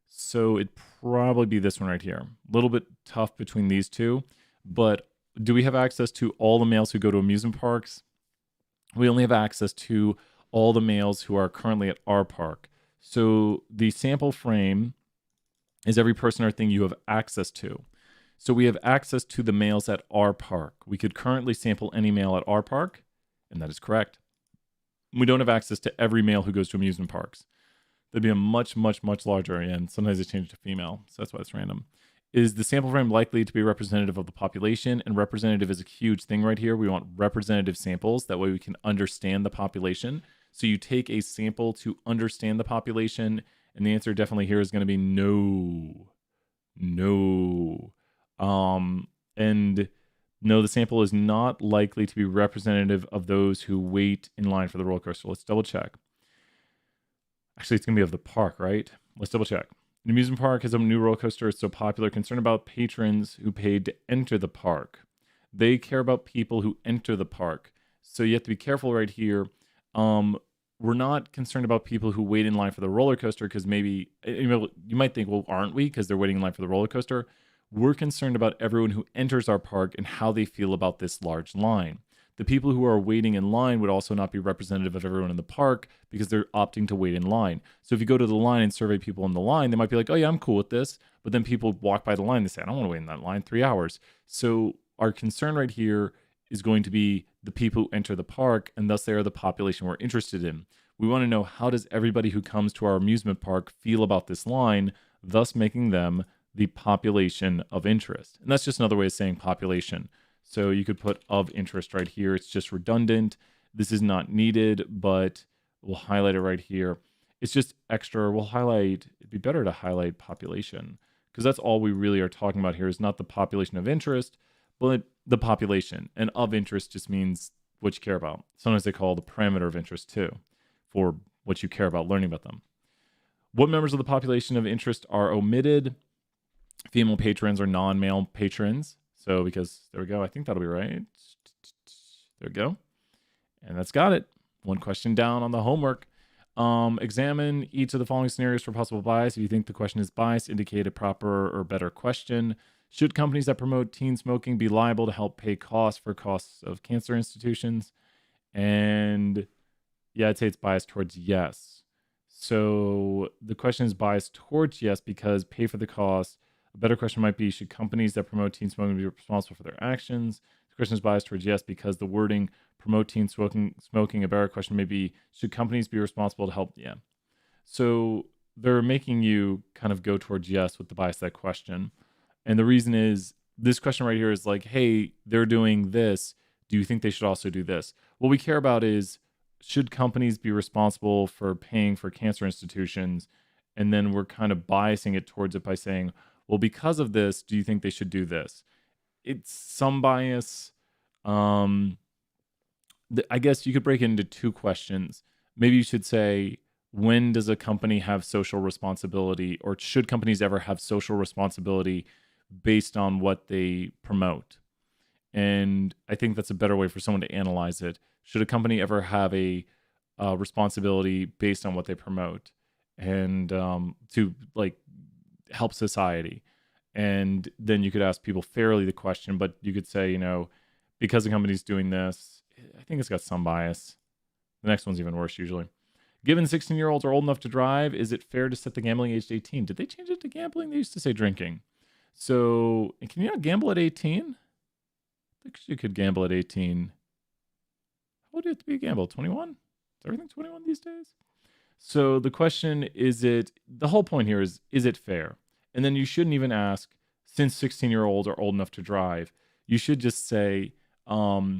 So it'd probably be this one right here. A little bit tough between these two. But do we have access to all the males who go to amusement parks? We only have access to all the males who are currently at our park. So the sample frame is every person or thing you have access to. So we have access to the males at our park. We could currently sample any male at our park, and that is correct. We don't have access to every male who goes to amusement parks. That'd be a much, much, much larger, and sometimes they change to female, so that's why it's random. Is the sample frame likely to be representative of the population? And representative is a huge thing right here. We want representative samples. That way we can understand the population. So you take a sample to understand the population, and the answer definitely here is going to be no. No. And no, the sample is not likely to be representative of those who wait in line for the roller coaster. Let's double check. Actually, it's going to be of the park, right? Let's double check. An amusement park has a new roller coaster. It's so popular. Concerned about patrons who paid to enter the park. They care about people who enter the park. So you have to be careful right here. We're not concerned about people who wait in line for the roller coaster because maybe, you might think, well, aren't we? Because they're waiting in line for the roller coaster. We're concerned about everyone who enters our park and how they feel about this large line. The people who are waiting in line would also not be representative of everyone in the park because they're opting to wait in line. So if you go to the line and survey people in the line, they might be like, oh yeah, I'm cool with this. But then people walk by the line and they say, I don't want to wait in that line 3 hours. So our concern right here is going to be the people who enter the park, and thus they are the population we're interested in. We want to know, how does everybody who comes to our amusement park feel about this line, thus making them the population of interest. And that's just another way of saying population. So you could put of interest right here. It's just redundant. This is not needed, but we'll highlight it right here. It's just extra. We'll highlight, it'd be better to highlight population because that's all we really are talking about here is not the population of interest, but the population. And of interest just means what you care about. Sometimes they call the parameter of interest too, for what you care about learning about them. What members of the population of interest are omitted? Female patrons or non-male patrons. So because, there we go, I think that'll be right. There we go. And that's got it. One question down on the homework. Examine each of the following scenarios for possible bias. If you think the question is biased, indicate a proper or better question. Should companies that promote teen smoking be liable to help pay costs for costs of cancer institutions? And yeah, I'd say it's biased towards yes. So the question is biased towards yes because pay for the cost. A better question might be, should companies that promote teen smoking be responsible for their actions? The question is biased towards yes because the wording promote teen smoking. A better question may be, should companies be responsible to help? Yeah. So they're making you kind of go towards yes with the bias that question. And the reason is this question right here is like, hey, they're doing this. Do you think they should also do this? What we care about is, should companies be responsible for paying for cancer institutions? And then we're kind of biasing it towards it by saying, well, because of this, do you think they should do this? It's some bias. I guess you could break it into two questions. Maybe you should say, when does a company have social responsibility, or should companies ever have social responsibility based on what they promote? And I think that's a better way for someone to analyze it. Should a company ever have a responsibility based on what they promote and to like help society? And then you could ask people fairly the question, but you could say, because the company's doing this, I think it's got some bias. The next one's even worse usually. Given 16-year-olds are old enough to drive, is it fair to set the gambling age to 18? Did they change it to gambling? They used to say drinking. So can you not gamble at 18? I think you could gamble at 18. How old do you have to be to gamble? 21? Is everything 21 these days? So the question is, the whole point here is it fair? And then you shouldn't even ask, since 16-year-olds are old enough to drive. You should just say, what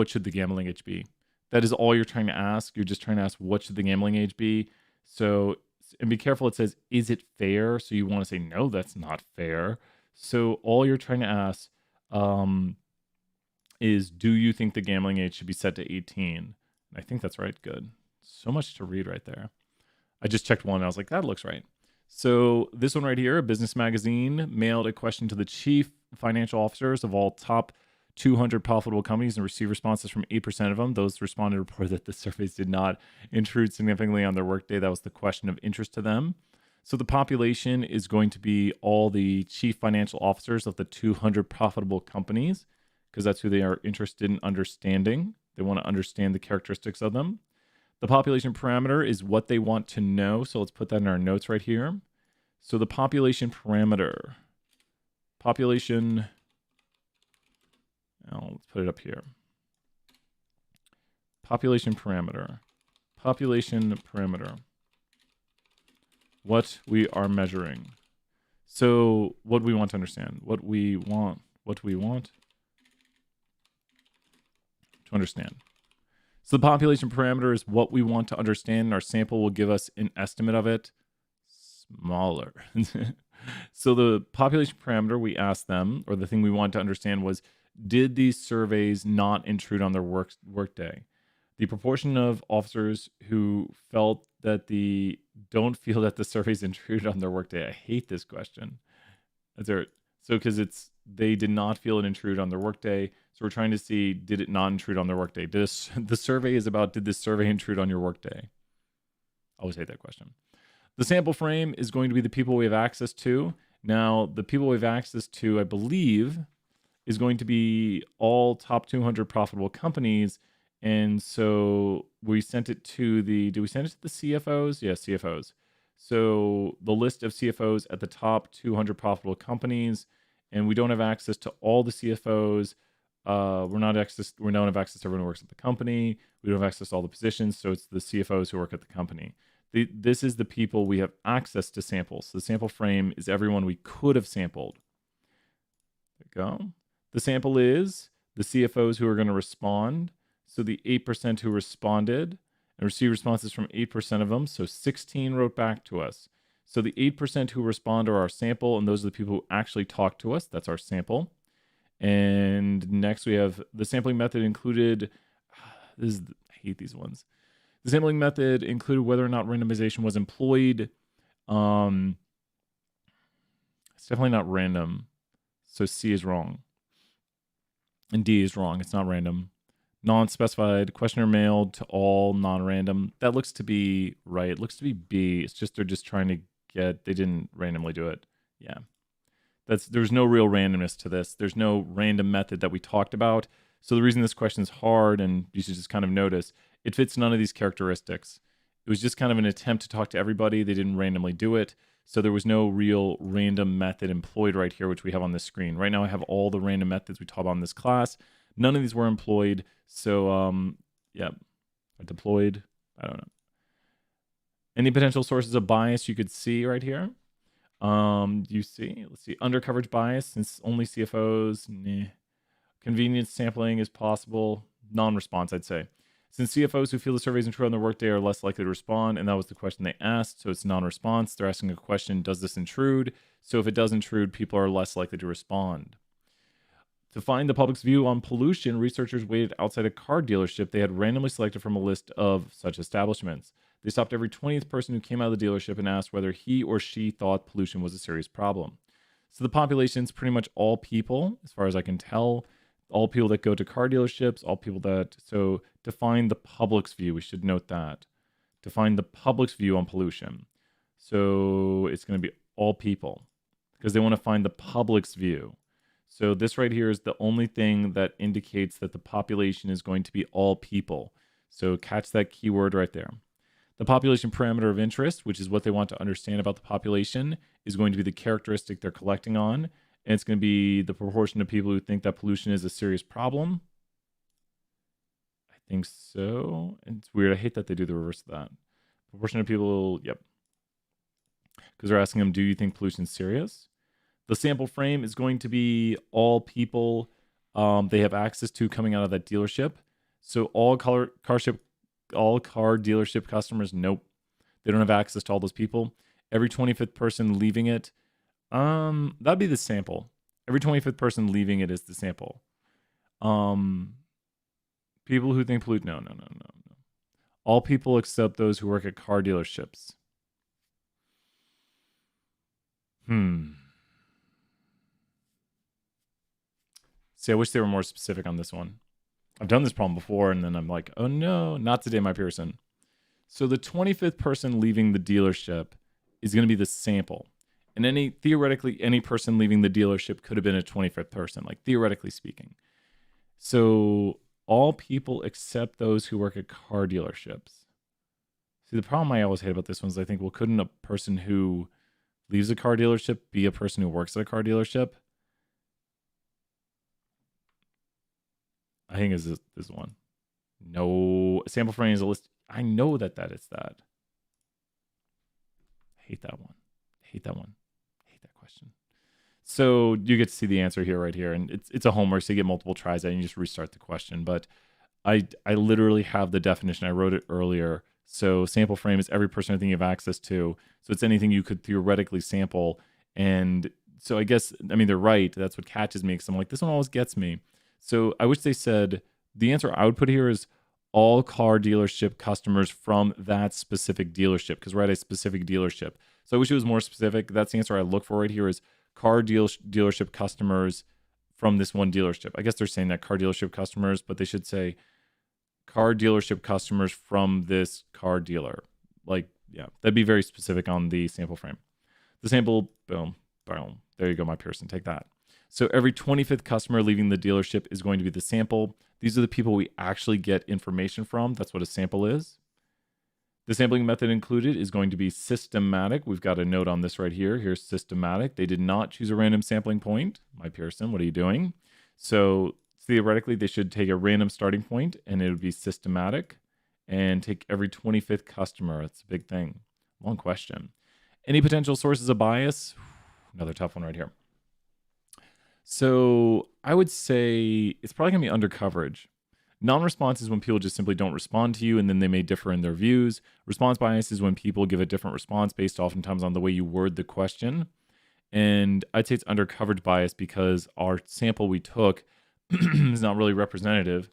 should the gambling age be? That is all you're trying to ask. You're just trying to ask, what should the gambling age be? So, and be careful, it says, is it fair? So you want to say, no, that's not fair. So all you're trying to ask is, do you think the gambling age should be set to 18? And I think that's right. Good. So much to read right there. I just checked one and I was like, that looks right. So this one right here, a business magazine mailed a question to the chief financial officers of all top 200 profitable companies and received responses from 8% of them. Those responded reported that the surveys did not intrude significantly on their workday. That was the question of interest to them. So the population is going to be all the chief financial officers of the 200 profitable companies, because that's who they are interested in understanding. They want to understand the characteristics of them. The population parameter is what they want to know. So let's put that in our notes right here. So the population parameter, let's put it up here. Population parameter, what we are measuring. So what we want to understand, what we want to understand. So the population parameter is what we want to understand. Our sample will give us an estimate of it. Smaller. So the population parameter we asked them, or the thing we wanted to understand was, did these surveys not intrude on their workday? The proportion of officers who don't feel that the surveys intruded on their workday. I hate this question. So because they did not feel it intrude on their workday. So we're trying to see, did it not intrude on their workday? The survey is about, did this survey intrude on your workday? I always hate that question. The sample frame is going to be the people we have access to. Now, the people we have access to, I believe, is going to be all top 200 profitable companies. And so we sent it to did we send it to the CFOs? Yeah, CFOs. So the list of CFOs at the top 200 profitable companies, and we don't have access to all the CFOs. We don't have access to everyone who works at the company. We don't have access to all the positions. So it's the CFOs who work at the company. This is the people we have access to samples. So the sample frame is everyone we could have sampled. There we go. The sample is the CFOs who are going to respond. So the 8% who responded and received responses from 8% of them. So 16 wrote back to us. So the 8% who respond are our sample, and those are the people who actually talk to us. That's our sample. And next we have the sampling method included. I hate these ones. The sampling method included whether or not randomization was employed. It's definitely not random. So C is wrong. And D is wrong. It's not random. Non-specified, questionnaire mailed to all, non-random. That looks to be right. It looks to be B. It's just they're just trying to they didn't randomly do it. Yeah. There's no real randomness to this. There's no random method that we talked about. So the reason this question is hard, and you should just kind of notice, it fits none of these characteristics. It was just kind of an attempt to talk to everybody. They didn't randomly do it. So there was no real random method employed right here, which we have on this screen. Right now I have all the random methods we taught about in this class. None of these were employed. So, yeah, deployed. I don't know. Any potential sources of bias you could see right here? You see, let's see, undercoverage bias, since only CFOs, nah. Convenience sampling is possible. Non-response, I'd say. Since CFOs who feel the surveys intrude on their workday are less likely to respond, and that was the question they asked, so it's non-response. They're asking a question, does this intrude? So if it does intrude, people are less likely to respond. To find the public's view on pollution, researchers waited outside a car dealership they had randomly selected from a list of such establishments. They stopped every 20th person who came out of the dealership and asked whether he or she thought pollution was a serious problem. So the population is pretty much all people, as far as I can tell. All people that go to car dealerships, all people that... So to find the public's view, we should note that. To find the public's view on pollution. So it's going to be all people, because they want to find the public's view. So this right here is the only thing that indicates that the population is going to be all people. So catch that keyword right there. The population parameter of interest, which is what they want to understand about the population, is going to be the characteristic they're collecting on. And it's going to be the proportion of people who think that pollution is a serious problem. I think so. And it's weird. I hate that they do the reverse of that. Proportion of people, yep. Because they're asking them, do you think pollution is serious? The sample frame is going to be all people they have access to coming out of that dealership. So all car dealership customers, nope. They don't have access to all those people. Every 25th person leaving it, that'd be the sample. Every 25th person leaving it is the sample. People who think pollute, no. All people except those who work at car dealerships. See, I wish they were more specific on this one. I've done this problem before, and then I'm like, oh no, not today, my Pearson. So the 25th person leaving the dealership is going to be the sample. And theoretically, any person leaving the dealership could have been a 25th person, like theoretically speaking. So all people except those who work at car dealerships. See, the problem I always hate about this one is I think, well, couldn't a person who leaves a car dealership be a person who works at a car dealership? I think it's this one. No, sample frame is a list. I know that is that. I hate that one. I hate that one. I hate that question. So you get to see the answer here, right here, and it's a homework, so you get multiple tries at it, and you just restart the question. But I literally have the definition. I wrote it earlier. So sample frame is every person or thing you have access to. So it's anything you could theoretically sample. And so I guess, I mean, they're right. That's what catches me, because I'm like, this one always gets me. So I wish they said, the answer I would put here is all car dealership customers from that specific dealership, because we're at a specific dealership. So I wish it was more specific. That's the answer I look for right here is car dealership customers from this one dealership. I guess they're saying that car dealership customers, but they should say car dealership customers from this car dealer. Like, yeah, that'd be very specific on the sample frame. The sample, boom, boom. There you go, my Pearson. Take that. So every 25th customer leaving the dealership is going to be the sample. These are the people we actually get information from. That's what a sample is. The sampling method included is going to be systematic. We've got a note on this right here. Here's systematic. They did not choose a random sampling point. My Pearson, what are you doing? So theoretically, they should take a random starting point, and it would be systematic, and take every 25th customer. That's a big thing. Long question. Any potential sources of bias? Another tough one right here. So I would say it's probably going to be under coverage. Non-response is when people just simply don't respond to you, and then they may differ in their views. Response bias is when people give a different response based oftentimes on the way you word the question. And I'd say it's under coverage bias because our sample we took is not really representative.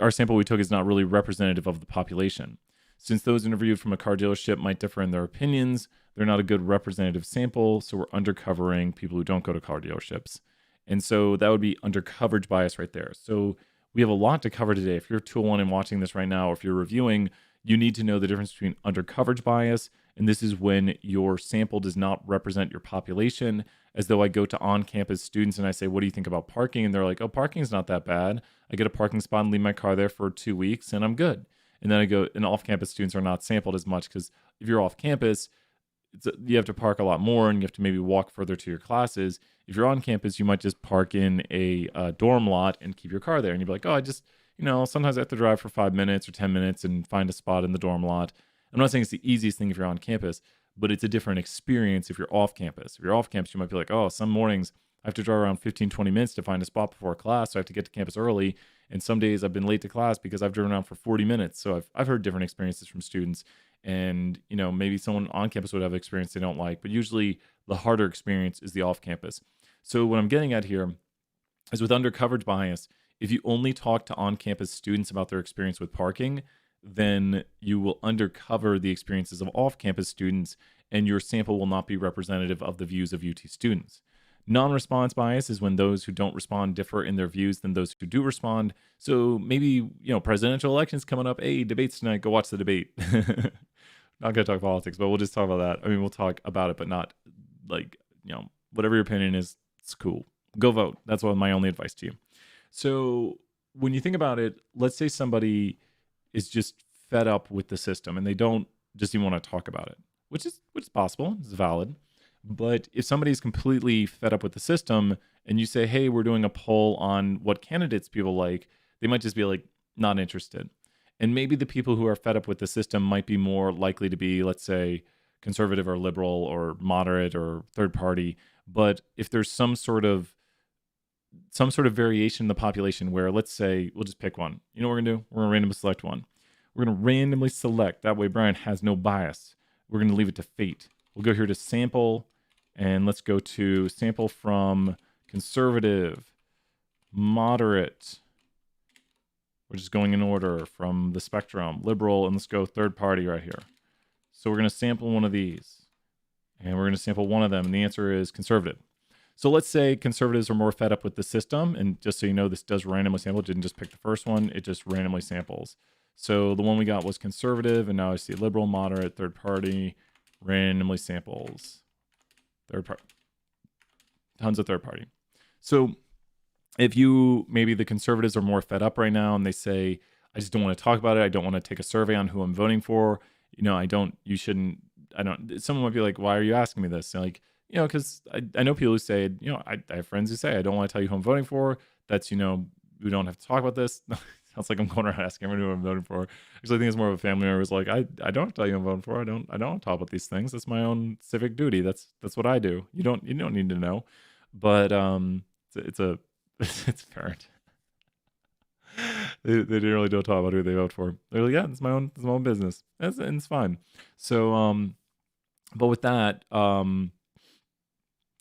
Our sample we took is not really representative of the population. Since those interviewed from a car dealership might differ in their opinions, they're not a good representative sample, so we're undercovering people who don't go to car dealerships. And so that would be under coverage bias right there. So we have a lot to cover today. If you're Tool 1 and watching this right now, or if you're reviewing, you need to know the difference between under coverage bias, and this is when your sample does not represent your population, as though I go to on-campus students and I say, what do you think about parking? And they're like, oh, parking's not that bad. I get a parking spot and leave my car there for 2 weeks and I'm good. And then I go, and off-campus students are not sampled as much because if you're off campus, you have to park a lot more and you have to maybe walk further to your classes. If you're on campus, you might just park in a dorm lot and keep your car there. And you'd be like, oh, I just, sometimes I have to drive for 5 minutes or 10 minutes and find a spot in the dorm lot. I'm not saying it's the easiest thing if you're on campus, but it's a different experience if you're off campus. If you're off campus, you might be like, oh, some mornings I have to drive around 15, 20 minutes to find a spot before class. So I have to get to campus early. And some days I've been late to class because I've driven around for 40 minutes. So I've heard different experiences from students. And, maybe someone on campus would have an experience they don't like. But usually the harder experience is the off campus. So what I'm getting at here is with undercoverage bias, if you only talk to on-campus students about their experience with parking, then you will undercover the experiences of off-campus students, and your sample will not be representative of the views of UT students. Non-response bias is when those who don't respond differ in their views than those who do respond. So maybe, presidential elections coming up. Hey, debates tonight. Go watch the debate. Not going to talk politics, but we'll just talk about that. I mean, we'll talk about it, but not like, whatever your opinion is, it's cool. Go vote. That's my only advice to you. So when you think about it, let's say somebody is just fed up with the system and they don't just even want to talk about it, which is possible. It's valid. But if somebody's completely fed up with the system and you say, hey, we're doing a poll on what candidates people like, they might just be like, not interested. And maybe the people who are fed up with the system might be more likely to be, let's say, conservative or liberal or moderate or third party. But if there's some sort of variation in the population where, let's say, we'll just pick one. You know what we're going to do? We're going to randomly select one. We're going to randomly select. That way Brian has no bias. We're going to leave it to fate. We'll go here to sample, and let's go to sample from conservative, moderate. We're just going in order from the spectrum, liberal, and let's go third party right here. So we're going to sample one of these. And we're going to sample one of them, and the answer is conservative. So let's say conservatives are more fed up with the system, and just so you know, this does randomly sample. It didn't just pick the first one, it just randomly samples. So the one we got was conservative, and now I see liberal, moderate, third party, randomly samples. Third party. Tons of third party. So if you, maybe the conservatives are more fed up right now and they say, I just don't want to talk about it. I don't want to take a survey on who I'm voting for. Someone might be like, why are you asking me this? And like, because I know people who say, I have friends who say, I don't want to tell you who I'm voting for. That's, we don't have to talk about this. Sounds like I'm going around asking everyone who I'm voting for. Actually, I think it's more of a family member who's like, I don't tell you who I'm voting for. I don't talk about these things. That's my own civic duty. That's what I do. You don't need to know. But it's apparent. They really don't talk about who they vote for. They're like, yeah, it's my own business. And it's fine. So but with that,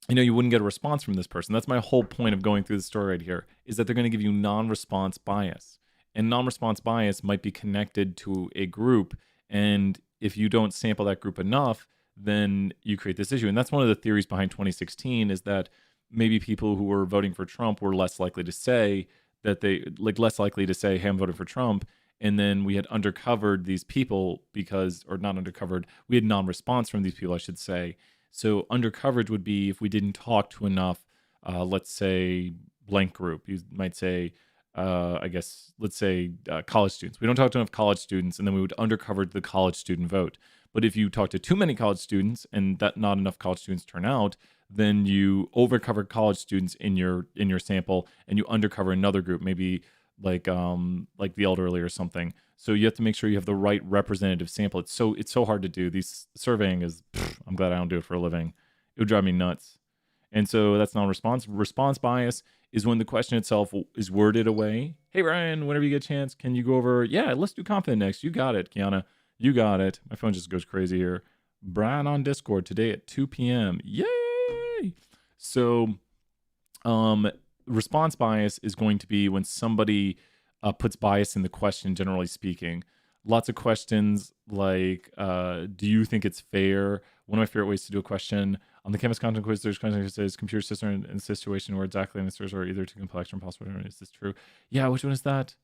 you wouldn't get a response from this person. That's my whole point of going through the story right here, is that they're going to give you non-response bias. And non-response bias might be connected to a group. And if you don't sample that group enough, then you create this issue. And that's one of the theories behind 2016, is that maybe people who were voting for Trump were less likely to say hey, I'm voting for Trump. And then we had undercovered these people we had non-response from these people, I should say. So undercoverage would be if we didn't talk to enough, let's say blank group. You might say, let's say college students. We don't talk to enough college students, and then we would undercover the college student vote. But if you talk to too many college students and that not enough college students turn out, then you overcover college students in your sample, and you undercover another group, maybe like the elderly or something. So you have to make sure you have the right representative sample. It's so hard to do. These surveying is, I'm glad I don't do it for a living. It would drive me nuts. And so that's non-response. Response bias is when the question itself is worded away. Hey, Ryan, whenever you get a chance, can you go over, let's do confident next. You got it, Kiana. You got it. My phone just goes crazy here. Brian on Discord today at 2 p.m. Yay! So response bias is going to be when somebody puts bias in the question, generally speaking. Lots of questions like, do you think it's fair? One of my favorite ways to do a question on the Canvas content quiz, there's a question that says, computer system in a situation where exactly answers are either too complex or impossible. Is this true? Yeah, which one is that?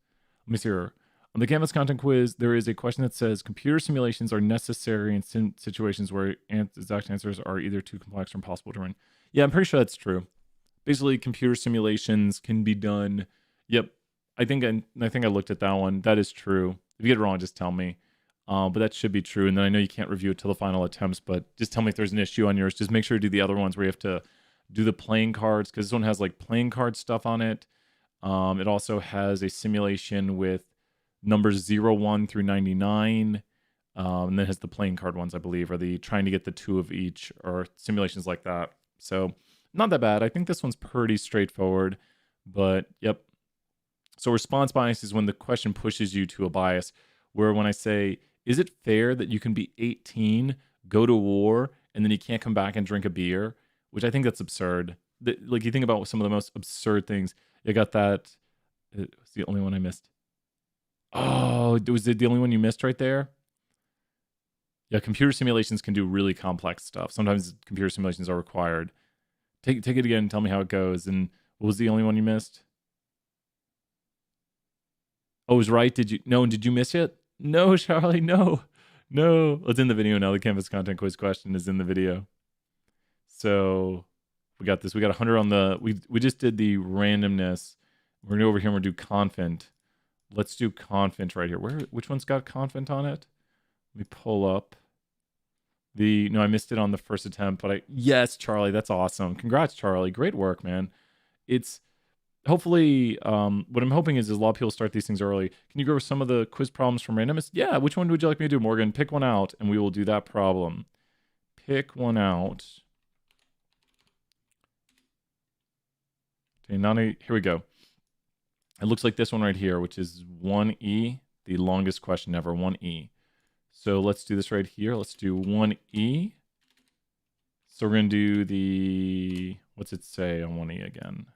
Let me see here. On the Canvas content quiz, there is a question that says, computer simulations are necessary in situations where exact answers are either too complex or impossible to run. Yeah, I'm pretty sure that's true. Basically, computer simulations can be done. Yep, I think I looked at that one. That is true. If you get it wrong, just tell me. But that should be true. And then I know you can't review it till the final attempts, but just tell me if there's an issue on yours. Just make sure to do the other ones where you have to do the playing cards, because this one has like playing card stuff on it. It also has a simulation with numbers 01 through 99. And then has the playing card ones, I believe, or the trying to get the two of each, or simulations like that. So not that bad. I think this one's pretty straightforward, but yep. So response bias is when the question pushes you to a bias, where when I say, is it fair that you can be 18, go to war, and then you can't come back and drink a beer? Which I think that's absurd. Like, you think about some of the most absurd things. You got that. It's the only one I missed. Oh, was it the only one you missed right there? Yeah, computer simulations can do really complex stuff. Sometimes computer simulations are required. Take it again and tell me how it goes. And what was the only one you missed? Oh, it was right. Did you miss it? No, Charlie, no. It's in the video now. The Canvas content quiz question is in the video. So we got this. We got 100 on the, we just did the randomness. We're going to go over here and we'll do confident. Let's do confident right here. Which one's got confident on it? Let me pull up no, I missed it on the first attempt, but yes, Charlie, that's awesome. Congrats, Charlie. Great work, man. It's hopefully, what I'm hoping is a lot of people start these things early. Can you go over some of the quiz problems from Randomness? Yeah, which one would you like me to do, Morgan? Pick one out, and we will do that problem. Pick one out. Okay, here we go. It looks like this one right here, which is 1E, the longest question ever, 1E. So let's do this right here. Let's do 1E. So we're going to do what's it say on 1E again?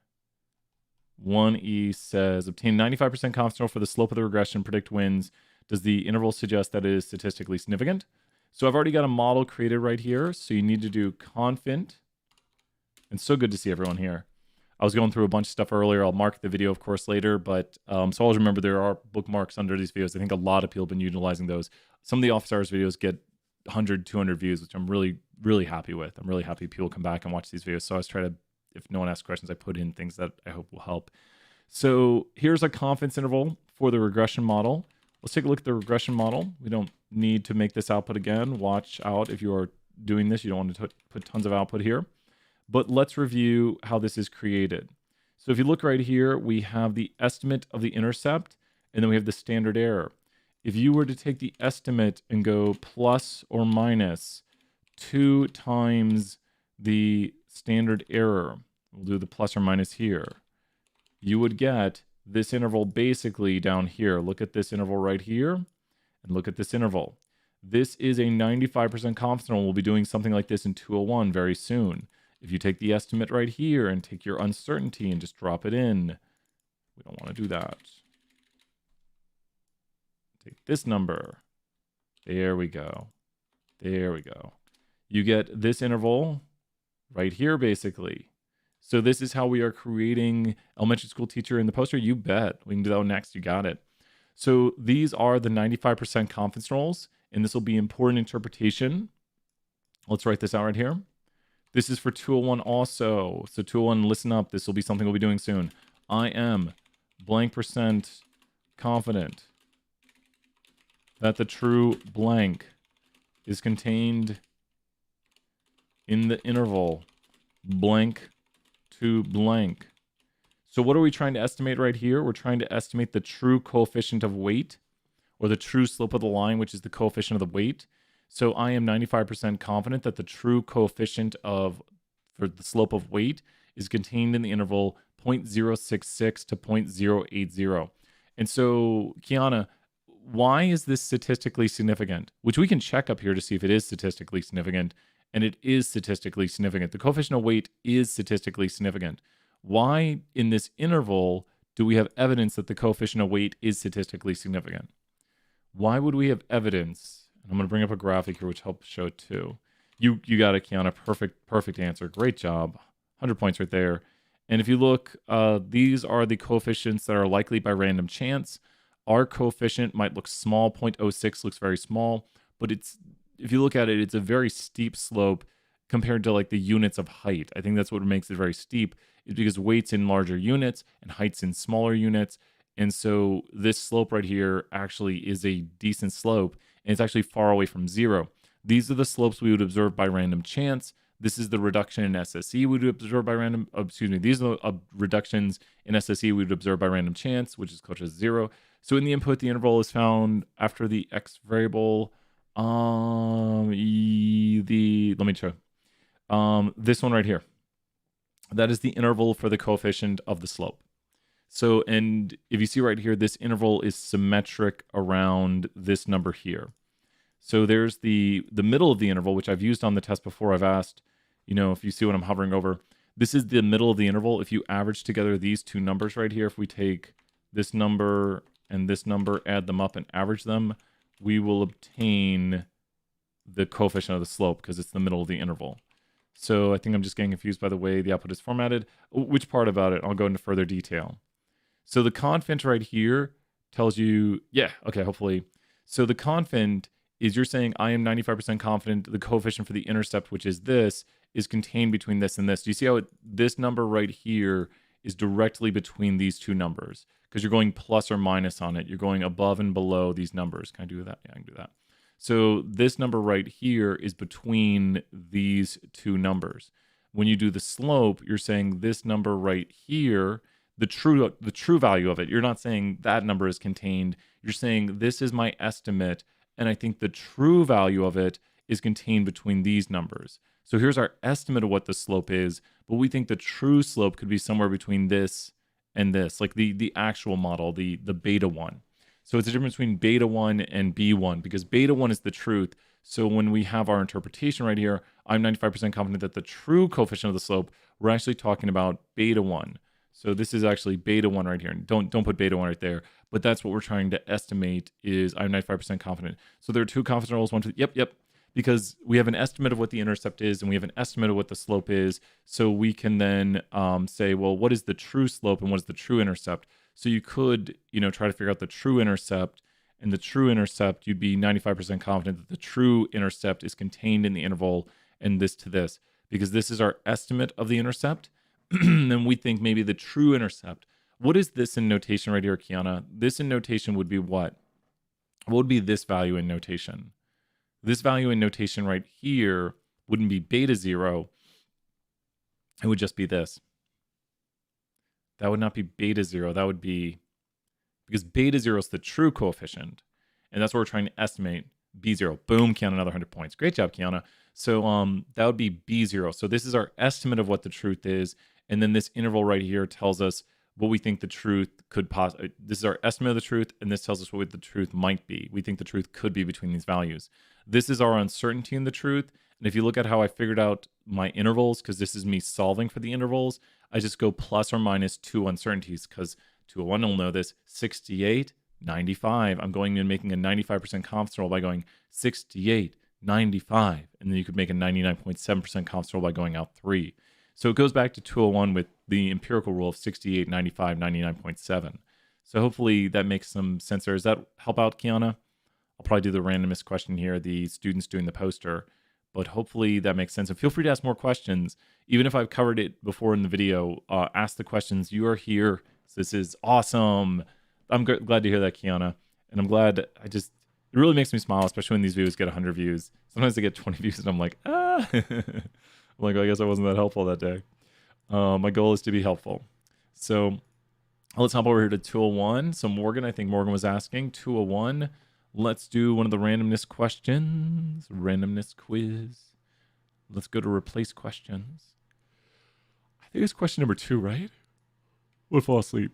1E says, obtain 95% confidence interval for the slope of the regression, predict wins. Does the interval suggest that it is statistically significant? So I've already got a model created right here. So you need to do confint. And so good to see everyone here. I was going through a bunch of stuff earlier. I'll mark the video, of course, later. But so always remember there are bookmarks under these videos. I think a lot of people have been utilizing those. Some of the office hours videos get 100, 200 views, which I'm really, really happy with. I'm really happy people come back and watch these videos. So I always try to, if no one asks questions, I put in things that I hope will help. So here's a confidence interval for the regression model. Let's take a look at the regression model. We don't need to make this output again. Watch out if you are doing this. You don't want to put tons of output here. But let's review how this is created. So if you look right here, we have the estimate of the intercept, and then we have the standard error. If you were to take the estimate and go plus or minus 2 times the standard error, we'll do the plus or minus here, you would get this interval basically down here. Look at this interval right here, and look at this interval. This is a 95% confidence interval. We'll be doing something like this in 201 very soon. If you take the estimate right here and take your uncertainty and just drop it in, we don't want to do that. Take this number. There we go. There we go. You get this interval right here, basically. So this is how we are creating elementary school teacher in the poster. You bet. We can do that one next. You got it. So these are the 95% confidence intervals, and this will be important interpretation. Let's write this out right here. This is for 201 also. So 201, listen up. This will be something we'll be doing soon. I am blank % confident that the true blank is contained in the interval blank to blank. So what are we trying to estimate right here? We're trying to estimate the true coefficient of weight, or the true slope of the line, which is the coefficient of the weight. So I am 95% confident that the true coefficient for the slope of weight is contained in the interval 0.066 to 0.080. And so, Kiana, why is this statistically significant? Which we can check up here to see if it is statistically significant. And it is statistically significant. The coefficient of weight is statistically significant. Why in this interval do we have evidence that the coefficient of weight is statistically significant? Why would we have evidence? I'm going to bring up a graphic here, which helps show it too. You got it, Kiana. Perfect answer. Great job. 100 points right there. And if you look, these are the coefficients that are likely by random chance. Our coefficient might look small. 0.06 looks very small, but if you look at it, it's a very steep slope compared to like the units of height. I think that's what makes it very steep, is because weight's in larger units and height's in smaller units. And so this slope right here actually is a decent slope, and it's actually far away from zero. These are the slopes we would observe by random chance. This is the reduction in SSE we would observe by random, these are the reductions in SSE we would observe by random chance, which is close to 0. So in the input, the interval is found after the x variable. Let me show. This one right here. That is the interval for the coefficient of the slope. So, and if you see right here, this interval is symmetric around this number here. So there's the middle of the interval, which I've used on the test before. I've asked, if you see what I'm hovering over, this is the middle of the interval. If you average together these two numbers right here, if we take this number and this number, add them up and average them, we will obtain the coefficient of the slope because it's the middle of the interval. So I think I'm just getting confused by the way the output is formatted. Which part about it? I'll go into further detail. So the confident right here tells you, hopefully. So the confident is you're saying I am 95% confident the coefficient for the intercept, which is this, is contained between this and this. Do you see how this number right here is directly between these two numbers? Because you're going plus or minus on it. You're going above and below these numbers. Can I do that? Yeah, I can do that. So this number right here is between these two numbers. When you do the slope, you're saying this number right here, the true value of it. You're not saying that number is contained. You're saying this is my estimate, and I think the true value of it is contained between these numbers. So here's our estimate of what the slope is, but we think the true slope could be somewhere between this and this, like the actual model, the beta one. So it's the difference between beta 1 and B1, because beta 1 is the truth. So when we have our interpretation right here, I'm 95% confident that the true coefficient of the slope, we're actually talking about beta 1. So this is actually beta 1 right here. Don't put beta 1 right there, but that's what we're trying to estimate is I'm 95% confident. So there are two confidence intervals, 1, 2, yep. because we have an estimate of what the intercept is and we have an estimate of what the slope is. So we can then say, well, what is the true slope and what is the true intercept? So you could, try to figure out the true intercept. And the true intercept, you'd be 95% confident that the true intercept is contained in the interval and this to this, because this is our estimate of the intercept. Then we think maybe the true intercept. What is this in notation right here, Kiana? This in notation would be what? What would be this value in notation? This value in notation right here wouldn't be beta 0. It would just be this. That would not be beta 0. That would be, because beta 0 is the true coefficient, and that's what we're trying to estimate, B0. Boom, Kiana, another 100 points. Great job, Kiana. So that would be B0. So this is our estimate of what the truth is, and then this interval right here tells us what we think the truth could possibly, this is our estimate of the truth, and this tells us what the truth might be. We think the truth could be between these values. This is our uncertainty in the truth, and if you look at how I figured out my intervals, because this is me solving for the intervals, I just go plus or minus 2 uncertainties, because 201 will know this, 68, 95. I'm going and making a 95% confidence roll by going 68, 95, and then you could make a 99.7% confidence roll by going out 3. So it goes back to 201 with the empirical rule of 68, 95, 99.7. So hopefully that makes some sense there. Does that help out, Kiana? I'll probably do the randomness question here, the students doing the poster, but hopefully that makes sense. And feel free to ask more questions. Even if I've covered it before in the video, ask the questions. You are here. So this is awesome. I'm glad to hear that, Kiana. And I'm glad, it really makes me smile, especially when these videos get 100 views. Sometimes they get 20 views and I'm like, I'm like, I guess I wasn't that helpful that day. My goal is to be helpful. So let's hop over here to 201. So Morgan, I think Morgan was asking, 201. Let's do one of the randomness questions. Randomness quiz. Let's go to replace questions. I think it's question number 2, right? Would fall asleep.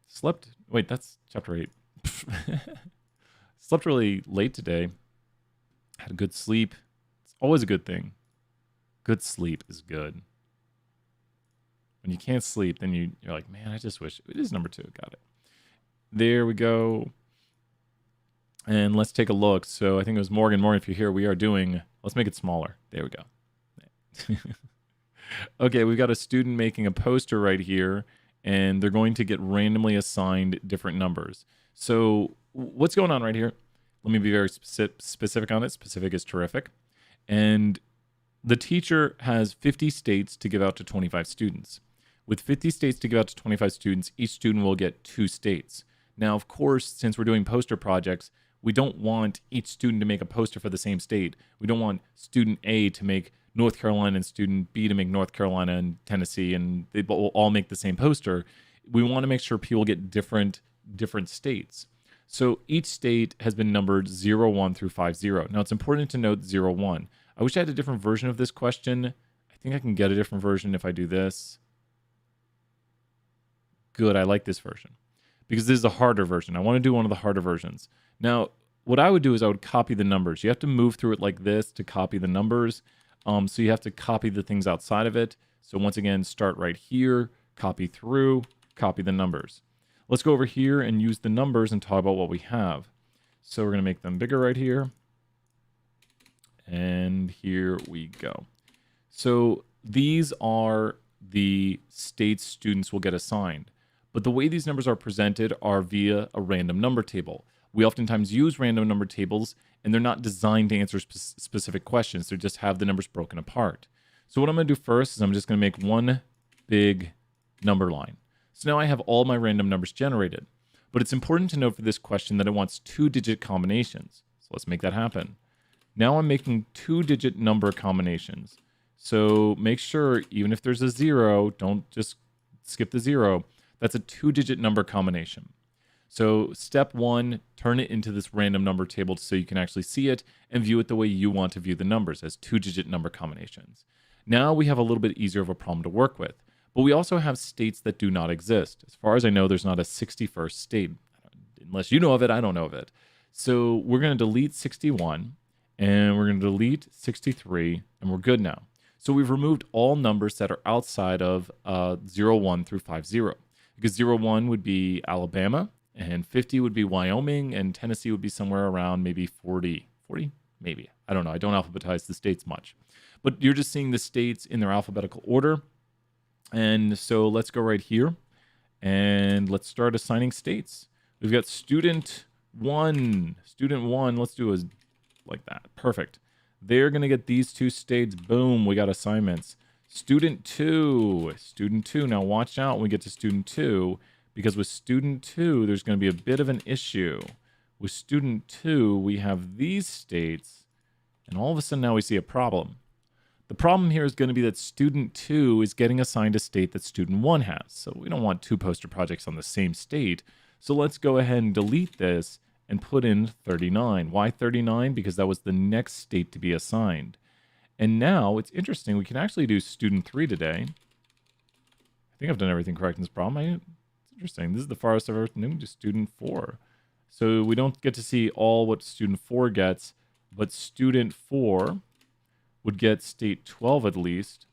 Slept. Wait, that's chapter 8. Slept really late today. Had a good sleep. It's always a good thing. Good sleep is good. When you can't sleep, then you're like, man, I just wish. It is number 2. Got it. There we go. And let's take a look. So I think it was Morgan. Morgan, if you're here, we are doing, let's make it smaller. There we go. Okay, we've got a student making a poster right here, and they're going to get randomly assigned different numbers. So what's going on right here? Let me be very specific on it. Specific is terrific. And the teacher has 50 states to give out to 25 students. With 50 states to give out to 25 students, each student will get 2 states. Now, of course, since we're doing poster projects, we don't want each student to make a poster for the same state. We don't want student A to make North Carolina and student B to make North Carolina and Tennessee, and they will all make the same poster. We want to make sure people get different states. So each state has been numbered 0, 1 through 50. Now, it's important to note 0, 1. I wish I had a different version of this question. I think I can get a different version if I do this. Good, I like this version, because this is a harder version. I want to do one of the harder versions. Now, what I would do is I would copy the numbers. You have to move through it like this to copy the numbers. So you have to copy the things outside of it. So once again, start right here, copy through, copy the numbers. Let's go over here and use the numbers and talk about what we have. So we're going to make them bigger right here. And here we go. So these are the states students will get assigned. But the way these numbers are presented are via a random number table. We oftentimes use random number tables, and they're not designed to answer specific questions. They just have the numbers broken apart. So what I'm going to do first is I'm just going to make one big number line. So now I have all my random numbers generated. But it's important to note for this question that it wants 2-digit combinations. So let's make that happen. Now I'm making 2-digit number combinations. So make sure, even if there's a 0, don't just skip the 0. That's a 2-digit number combination. So step 1, turn it into this random number table so you can actually see it and view it the way you want to view the numbers, as 2-digit number combinations. Now we have a little bit easier of a problem to work with, but we also have states that do not exist. As far as I know, there's not a 61st state. Unless you know of it, I don't know of it. So we're going to delete 61, and we're going to delete 63, and we're good now. So we've removed all numbers that are outside of 0, 1 through 50, because 0, 1 would be Alabama, and 50 would be Wyoming, and Tennessee would be somewhere around maybe 40, maybe. I don't know. I don't alphabetize the states much. But you're just seeing the states in their alphabetical order. And so let's go right here and let's start assigning states. We've got student 1. Student 1, let's do a like that. Perfect. They're going to get these 2 states. Boom, we got assignments. Student 2. Student 2. Now watch out when we get to student 2, because with student 2, there's going to be a bit of an issue. With student 2, we have these states, and all of a sudden now we see a problem. The problem here is going to be that student 2 is getting assigned a state that student 1 has. So we don't want 2 poster projects on the same state. So let's go ahead and delete this and put in 39. Why 39? Because that was the next state to be assigned. And now it's interesting. We can actually do student 3 today. I think I've done everything correct in this problem. It's interesting. This is the farthest I've ever done to student 4. So we don't get to see all what student 4 gets, but student 4 would get state 12 at least.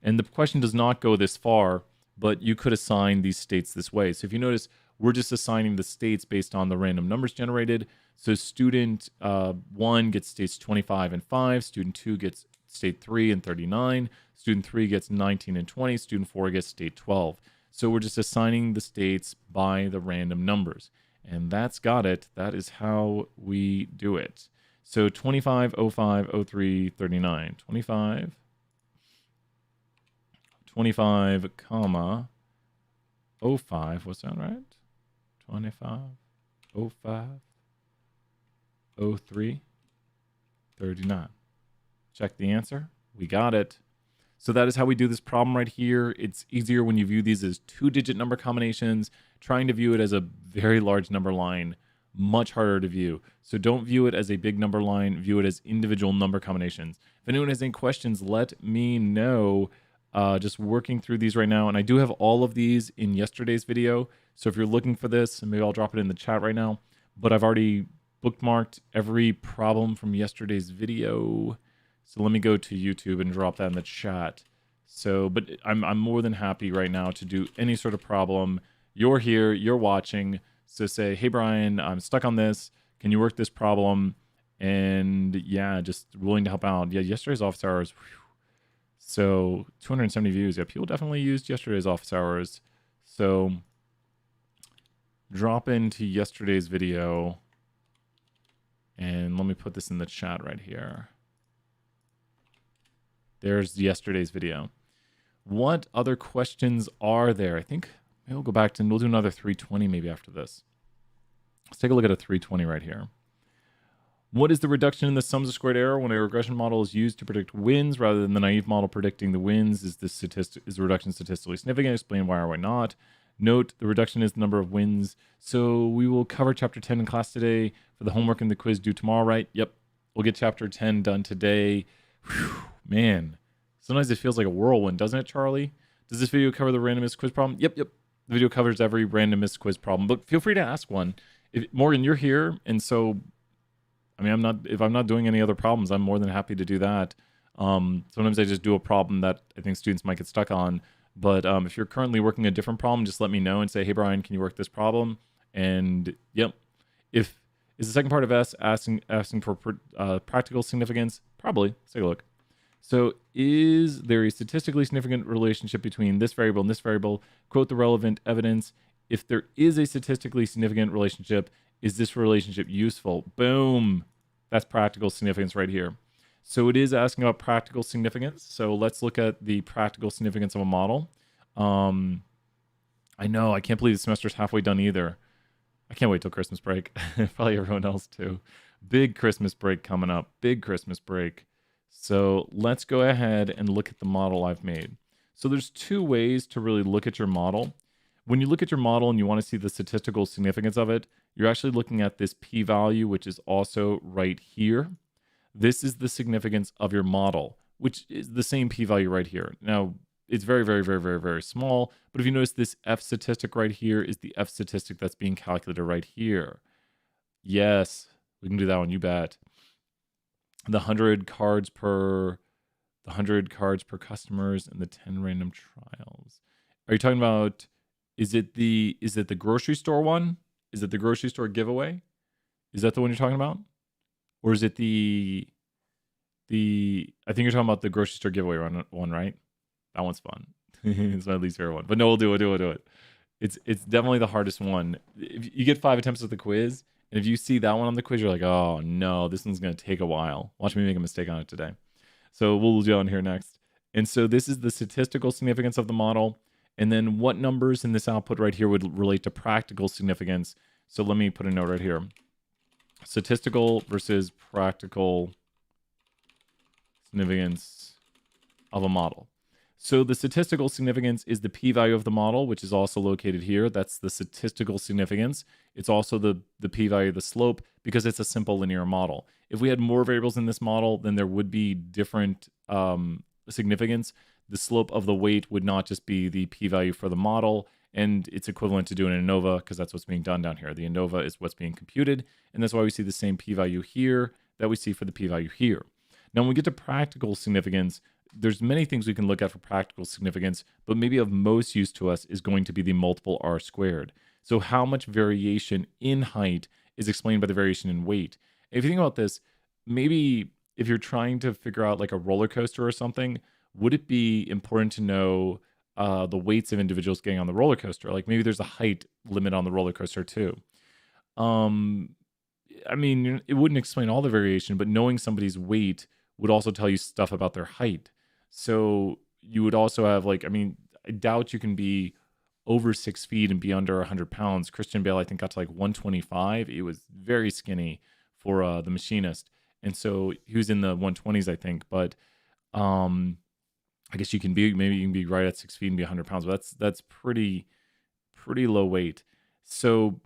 And the question does not go this far, but you could assign these states this way. So if you notice, we're just assigning the states based on the random numbers generated. So student 1 gets states 25 and 5. Student 2 gets state 3 and 39. Student 3 gets 19 and 20. Student 4 gets state 12. So we're just assigning the states by the random numbers. And that's got it. That is how we do it. So 25, 05, 03, 39. 25, comma, 05. What's that, right? 25, 05, 03, 39. Check the answer. We got it. So that is how we do this problem right here. It's easier when you view these as 2-digit number combinations. Trying to view it as a very large number line, much harder to view. So don't view it as a big number line. View it as individual number combinations. If anyone has any questions, let me know. Just working through these right now. And I do have all of these in yesterday's video. So if you're looking for this, maybe I'll drop it in the chat right now. But I've already bookmarked every problem from yesterday's video. So let me go to YouTube and drop that in the chat. So, but I'm more than happy right now to do any sort of problem. You're here, you're watching. So say, hey, Brian, I'm stuck on this. Can you work this problem? And yeah, just willing to help out. Yeah, yesterday's office hours. Whew. So 270 views. Yeah, people definitely used yesterday's office hours. So drop into yesterday's video. And let me put this in the chat right here. There's yesterday's video. What other questions are there? I think maybe we'll go back to, and we'll do another 320 maybe after this. Let's take a look at a 320 right here. What is the reduction in the sums of squared error when a regression model is used to predict wins rather than the naive model predicting the wins? Is the reduction statistically significant? Explain why or why not. Note, the reduction is the number of wins. So we will cover chapter 10 in class today for the homework and the quiz due tomorrow, right? Yep. We'll get chapter 10 done today. Whew, man, sometimes it feels like a whirlwind, doesn't it, Charlie? Does this video cover the randomness quiz problem? Yep. The video covers every randomness quiz problem, but feel free to ask one. Morgan, you're here, and so, I mean, if I'm not doing any other problems, I'm more than happy to do that. Sometimes I just do a problem that I think students might get stuck on. But if you're currently working a different problem, just let me know and say, hey, Brian, can you work this problem? And yep. Is the second part of S asking for practical significance? Probably. Let's take a look. So is there a statistically significant relationship between this variable and this variable? Quote the relevant evidence. If there is a statistically significant relationship, is this relationship useful? Boom. That's practical significance right here. So it is asking about practical significance. So let's look at the practical significance of a model. I know, I can't believe the semester's halfway done either. I can't wait till Christmas break. Probably everyone else too. Big Christmas break coming up. Big Christmas break. So let's go ahead and look at the model I've made. So there's 2 ways to really look at your model. When you look at your model and you want to see the statistical significance of it, you're actually looking at this p-value, which is also right here. This is the significance of your model, which is the same p-value right here. Now, it's very, very, very, very, very small. But if you notice, this F statistic right here is the F statistic that's being calculated right here. Yes, we can do that one, you bet. The 100 cards per customers and the 10 random trials. Are you talking about, is it the grocery store one? Is it the grocery store giveaway? Is that the one you're talking about? Or is it the I think you're talking about the grocery store giveaway one, right? That one's fun. It's my least favorite one. But no, we'll do it. It's definitely the hardest one. If you get 5 attempts at the quiz, and if you see that one on the quiz, you're like, oh no, this one's gonna take a while. Watch me make a mistake on it today. So we'll do on here next. And so this is the statistical significance of the model. And then what numbers in this output right here would relate to practical significance? So let me put a note right here. Statistical versus practical significance of a model. So the statistical significance is the p-value of the model, which is also located here. That's the statistical significance. It's also the p-value of the slope because it's a simple linear model. If we had more variables in this model, then there would be different significance. The slope of the weight would not just be the p-value for the model, and it's equivalent to doing an ANOVA because that's what's being done down here. The ANOVA is what's being computed, and that's why we see the same p-value here that we see for the p-value here. Now, when we get to practical significance, there's many things we can look at for practical significance, but maybe of most use to us is going to be the multiple r squared. So how much variation in height is explained by the variation in weight? If you think about this, maybe if you're trying to figure out like a roller coaster or something, would it be important to know the weights of individuals getting on the roller coaster? Like maybe there's a height limit on the roller coaster too. I mean, it wouldn't explain all the variation, but knowing somebody's weight would also tell you stuff about their height. So you would also have like, I mean, I doubt you can be over 6 feet and be under 100 pounds. Christian Bale, I think, got to like 125. It was very skinny for the machinist. And so he was in the 120s, I think. But I guess maybe you can be right at 6 feet and be 100 pounds. But that's pretty low weight. So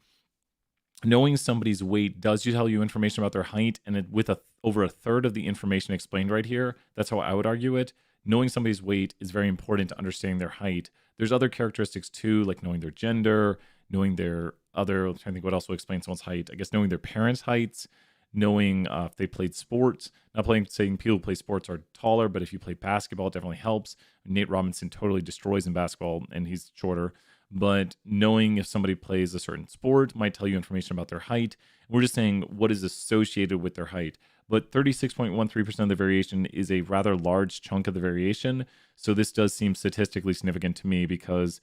knowing somebody's weight does tell you information about their height, and with over a third of the information explained right here, that's how I would argue it. Knowing somebody's weight is very important to understanding their height. There's other characteristics too, like knowing their gender, knowing their other, I'm trying to think what else will explain someone's height. I guess knowing their parents' heights, knowing if they played sports. Not saying people who play sports are taller, but if you play basketball, it definitely helps. Nate Robinson totally destroys in basketball, and he's shorter. But knowing if somebody plays a certain sport might tell you information about their height. We're just saying what is associated with their height. But 36.13% of the variation is a rather large chunk of the variation. So this does seem statistically significant to me because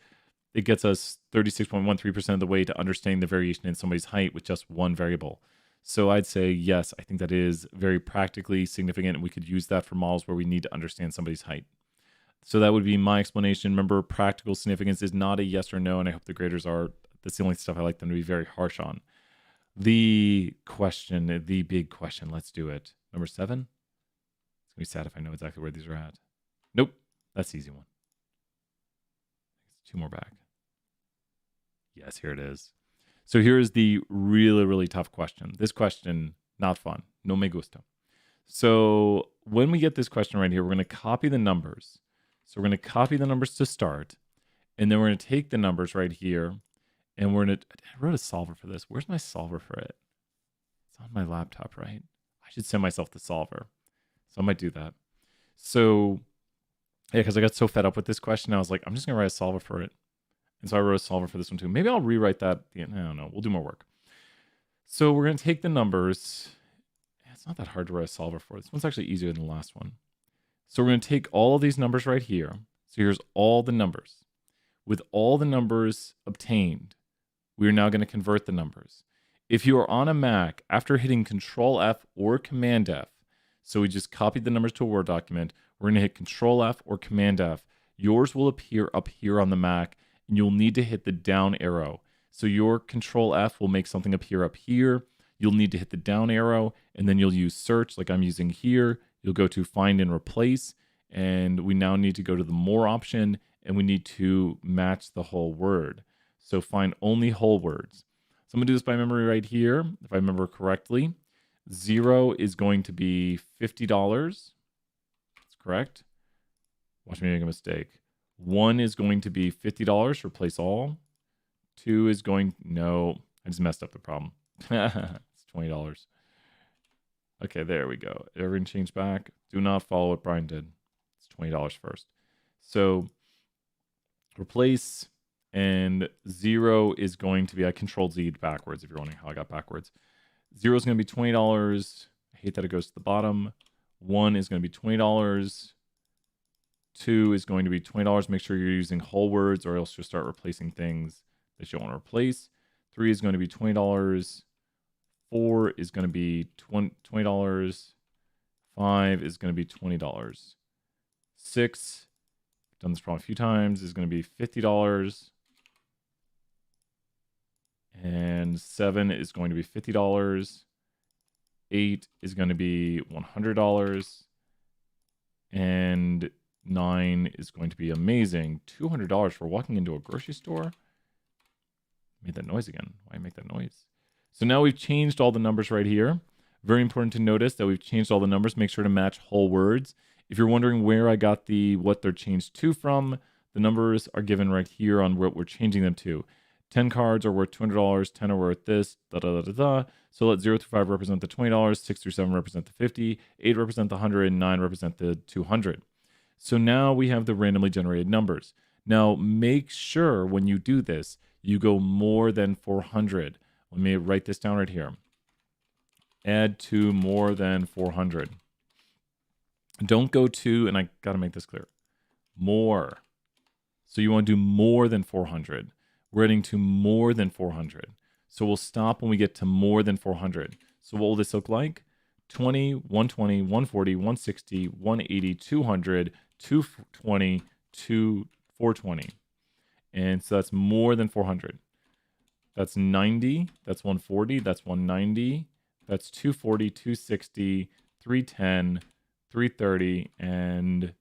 it gets us 36.13% of the way to understanding the variation in somebody's height with just one variable. So I'd say, yes, I think that is very practically significant, and we could use that for models where we need to understand somebody's height. So that would be my explanation. Remember, practical significance is not a yes or no, and I hope the graders are. That's the only stuff I like them to be very harsh on. The big question, let's do it. Number 7. It's going to be sad if I know exactly where these are at. Nope, that's the easy one. It's 2 more back. Yes, here it is. So here's the really, really tough question. This question, not fun. No me gusta. So when we get this question right here, we're going to copy the numbers. So we're going to copy the numbers to start, and then we're going to take the numbers right here, and we're going to, I wrote a solver for this. Where's my solver for it? It's on my laptop, right? I should send myself the solver. So I might do that. So, yeah, because I got so fed up with this question, I was like, I'm just going to write a solver for it. And so I wrote a solver for this one too. Maybe I'll rewrite that. I don't know. We'll do more work. So we're going to take the numbers. It's not that hard to write a solver for. This one's actually easier than the last one. So we're going to take all of these numbers right here. So here's all the numbers. With all the numbers obtained, we are now going to convert the numbers. If you are on a Mac, after hitting Control F or Command F, so we just copied the numbers to a Word document, we're going to hit Control F or Command F. Yours will appear up here on the Mac, and you'll need to hit the down arrow. So your Control F will make something appear up here. You'll need to hit the down arrow, and then you'll use search like I'm using here. You'll go to find and replace, and we now need to go to the more option, and we need to match the whole word. So find only whole words. So I'm going to do this by memory right here, if I remember correctly. 0 is going to be $50. That's correct. Watch me make a mistake. 1 is going to be $50, replace all. 2 is no, I just messed up the problem. It's $20. Okay, there we go. Everything changed back. Do not follow what Brian did. It's $20 first. So replace, and 0 is going to be, I controlled Z backwards if you're wondering how I got backwards. 0 is going to be $20. I hate that it goes to the bottom. 1 is going to be $20. 2 is going to be $20. Make sure you're using whole words or else you'll start replacing things that you don't want to replace. 3 is going to be $20. 4 is going to be $20. 5 is going to be $20. 6, done this problem a few times, is going to be $50. And 7 is going to be $50. 8 is going to be $100. And 9 is going to be amazing. $200 for walking into a grocery store. Made that noise again. Why make that noise? So now we've changed all the numbers right here. Very important to notice that we've changed all the numbers. Make sure to match whole words. If you're wondering where I got what they're changed to from, the numbers are given right here on what we're changing them to. 10 cards are worth $200, 10 are worth this, da da da da da. So let 0 through 5 represent the $20, 6 through 7 represent the 50, 8 represent the 100, and 9 represent the 200. So now we have the randomly generated numbers. Now make sure when you do this, you go more than 400. Let me write this down right here. Add to more than 400. Don't go to, and I got to make this clear, more. So you want to do more than 400. We're heading to more than 400. So we'll stop when we get to more than 400. So what will this look like? 20, 120, 140, 160, 180, 200, 220, 420. And so that's more than 400. That's 90, that's 140, that's 190, that's 240, 260, 310, 330, and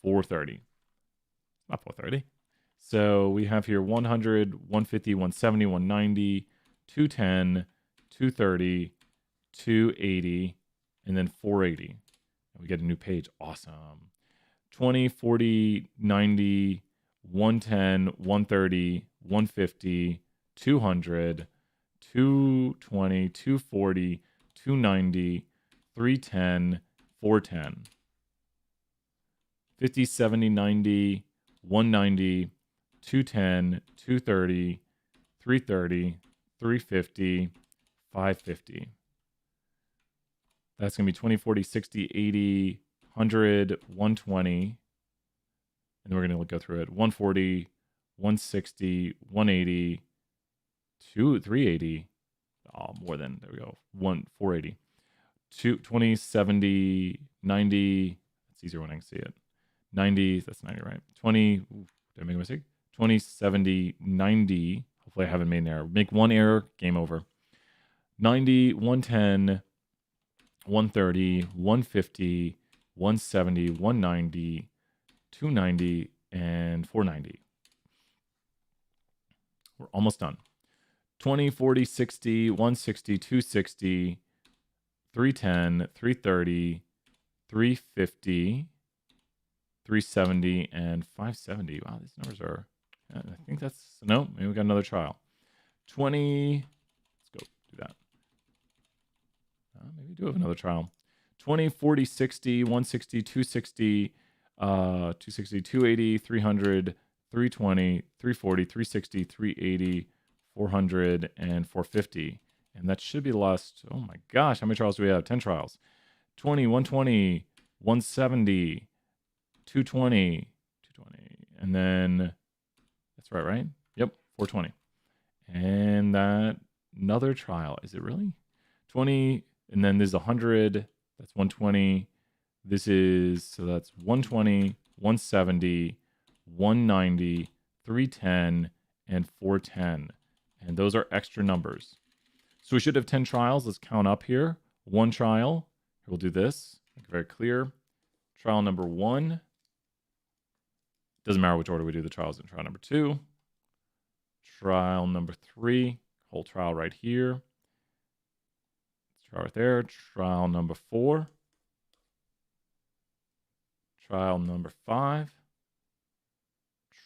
430. Not 430. So we have here 100, 150, 170, 190, 210, 230, 280, and then 480. We get a new page. Awesome. 20, 40, 90, 110, 130, 150, 200, 220, 240, 290, 310, 410. 50, 70, 90, 190, 210, 230, 330, 350, 550. That's going to be 20, 40, 60, 80, 100, 120. And then we're going to go through it. 140, 160, 180, 380. Oh, more than, there we go. 480. 20, 70, 90. It's easier when I can see it. 90, that's 90, right? 20, did I make a mistake? 20, 70, 90. Hopefully I haven't made an error. Make one error, game over. 90, 110, 130, 150, 170, 190, 290, and 490. We're almost done. 20, 40, 60, 160, 260, 310, 330, 350, 370, and 570. Wow, these numbers are, I think that's, no, maybe we got another trial. 20, let's go do that. Maybe we do have another trial. 20, 40, 60, 160, 260, 260, 280, 300, 320, 340, 360, 380, 400, and 450. And that should be the last, oh my gosh, how many trials do we have? 10 trials. 20, 120, 170, 220, and then, that's right? Yep, 420. And that, another trial, is it really? 20, and then there's 100, that's 120. This is, so that's 120, 170, 190, 310, and 410. And those are extra numbers. So we should have 10 trials. Let's count up here. One trial. We'll do this. Make it very clear. Trial number 1. Doesn't matter which order we do the trials in. Trial number 2. Trial number 3. Whole trial right here. Trial right there. Trial number 4. Trial number 5.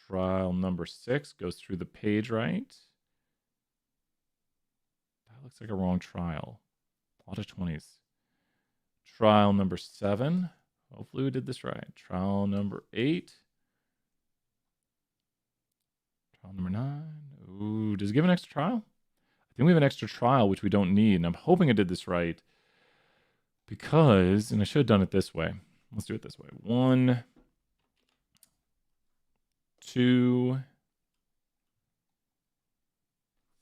Trial number 6 goes through the page right. That looks like a wrong trial. A lot of 20s. Trial number 7. Hopefully we did this right. Trial number 8. Trial number 9. Ooh, does it give an extra trial? I think we have an extra trial, which we don't need. And I'm hoping I did this right. Because, and I should have done it this way. Let's do it this way. 1, 2,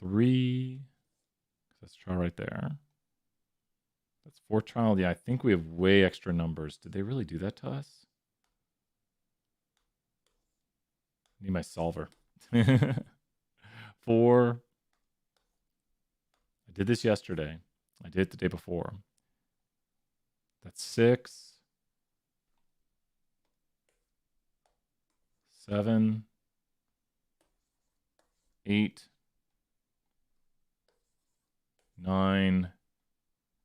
3. That's trial right there. That's 4 trial. Yeah, I think we have way extra numbers. Did they really do that to us? I need my solver. 4. I did this yesterday. I did it the day before. That's 6. 7. 8. 9.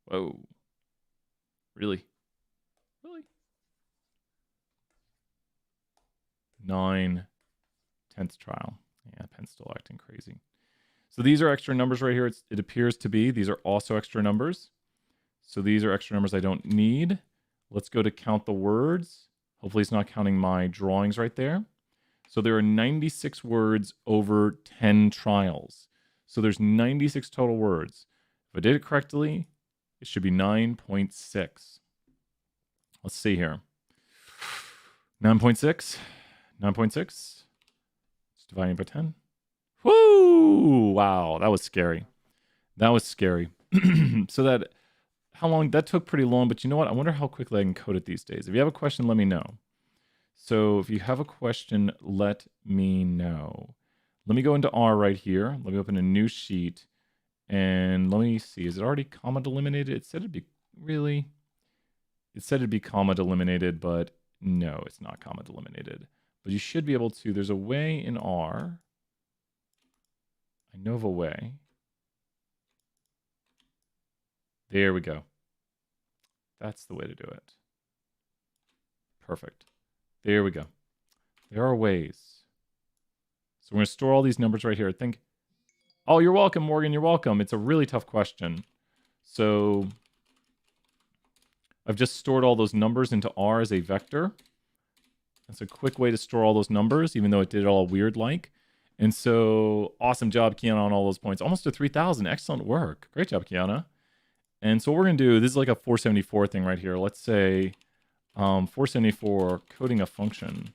Whoa. Really? Really? 9. 10th trial. Yeah, pen's still acting crazy. So these are extra numbers right here. It appears to be. These are also extra numbers. So these are extra numbers I don't need. Let's go to count the words. Hopefully it's not counting my drawings right there. So there are 96 words over 10 trials. So there's 96 total words. If I did it correctly, it should be 9.6. Let's see here. 9.6. 9.6. It's dividing by 10. Woo! Wow, that was scary. That was scary. So that, how long? That took pretty long, but you know what? I wonder how quickly I can code it these days. If you have a question, let me know. So if you have a question, let me know. Let me go into R right here. Let me open a new sheet. And let me see. Is it already comma delimited? It said it'd be, really? It said it'd be comma delimited, but no, it's not comma delimited. But you should be able to. There's a way in R. I know of a way. There we go. That's the way to do it. Perfect. There we go. There are ways. So we're going to store all these numbers right here. I think. Oh, you're welcome, Morgan. You're welcome. It's a really tough question. So I've just stored all those numbers into R as a vector. That's a quick way to store all those numbers, even though it did it all weird-like. And so, awesome job, Kiana, on all those points. Almost to 3,000. Excellent work. Great job, Kiana. And so what we're going to do, this is like a 474 thing right here. Let's say 474, coding a function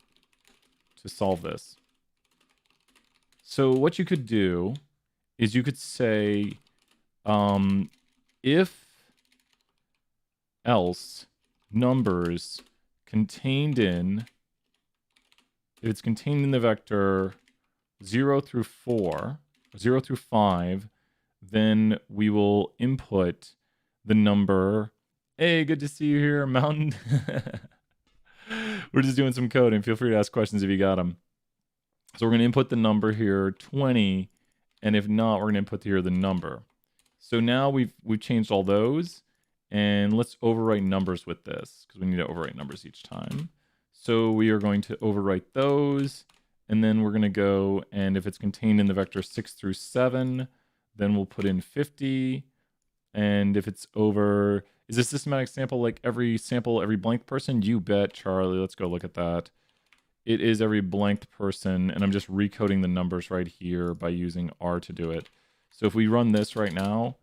to solve this. So what you could do is you could say if else numbers contained in, if it's contained in the vector 0 through 4, 0 through 5, then we will input the number. Hey, good to see you here, Mountain. We're just doing some coding. Feel free to ask questions if you got them. So we're going to input the number here, 20, and if not, we're going to input here the number. So now we've changed all those, and let's overwrite numbers with this, because we need to overwrite numbers each time. So we are going to overwrite those, and then we're going to go, and if it's contained in the vector 6 through 7, then we'll put in 50, and if it's over, is this systematic sample like every sample, every blank person? You bet, Charlie. Let's go look at that. It is every blanked person, and I'm just recoding the numbers right here by using R to do it. So if we run this right now,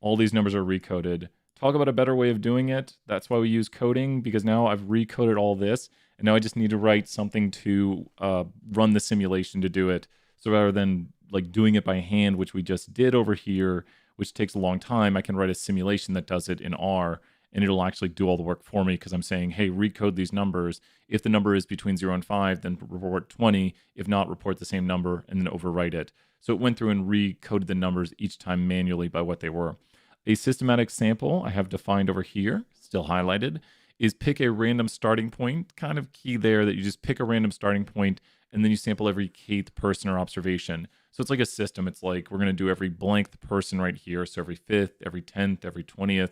all these numbers are recoded. Talk about a better way of doing it. That's why we use coding, because now I've recoded all this, and now I just need to write something to run the simulation to do it. So rather than like doing it by hand, which we just did over here, which takes a long time, I can write a simulation that does it in R, and it'll actually do all the work for me, because I'm saying, hey, recode these numbers. If the number is between 0 and 5, then report 20. If not, report the same number, and then overwrite it. So it went through and recoded the numbers each time manually by what they were. A systematic sample I have defined over here, still highlighted, is pick a random starting point. Kind of key there that you just pick a random starting point, and then you sample every kth person or observation. So it's like a system. It's like we're going to do every blank person right here. So every 5th, every 10th, every 20th.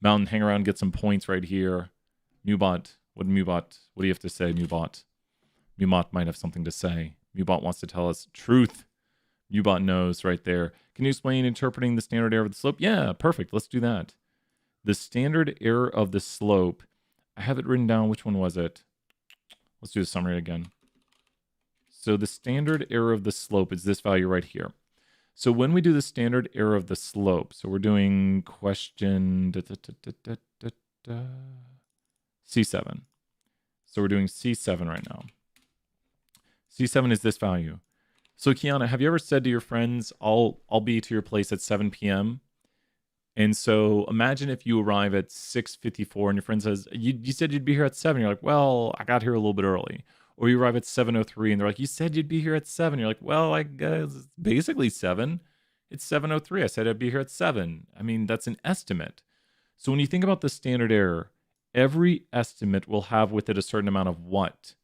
Mountain, hang around, get some points right here. Mubot, what do you have to say, Mubot? Mubot might have something to say. Mubot wants to tell us truth. Mubot knows right there. Can you explain interpreting the standard error of the slope? Yeah, perfect. Let's do that. The standard error of the slope. I have it written down. Which one was it? Let's do the summary again. So the standard error of the slope is this value right here. So when we do the standard error of the slope, so we're doing question C7. So we're doing C7 right now. C7 is this value. So Kiana, have you ever said to your friends, I'll be to your place at 7 p.m.? And so imagine if you arrive at 6:54 and your friend says, you said you'd be here at 7. You're like, well, I got here a little bit early. Or you arrive at 7:03 and they're like, you said you'd be here at 7. You're like, well, I guess it's basically 7. It's 7:03. I said I'd be here at 7. I mean, that's an estimate. So when you think about the standard error, every estimate will have with it a certain amount of what?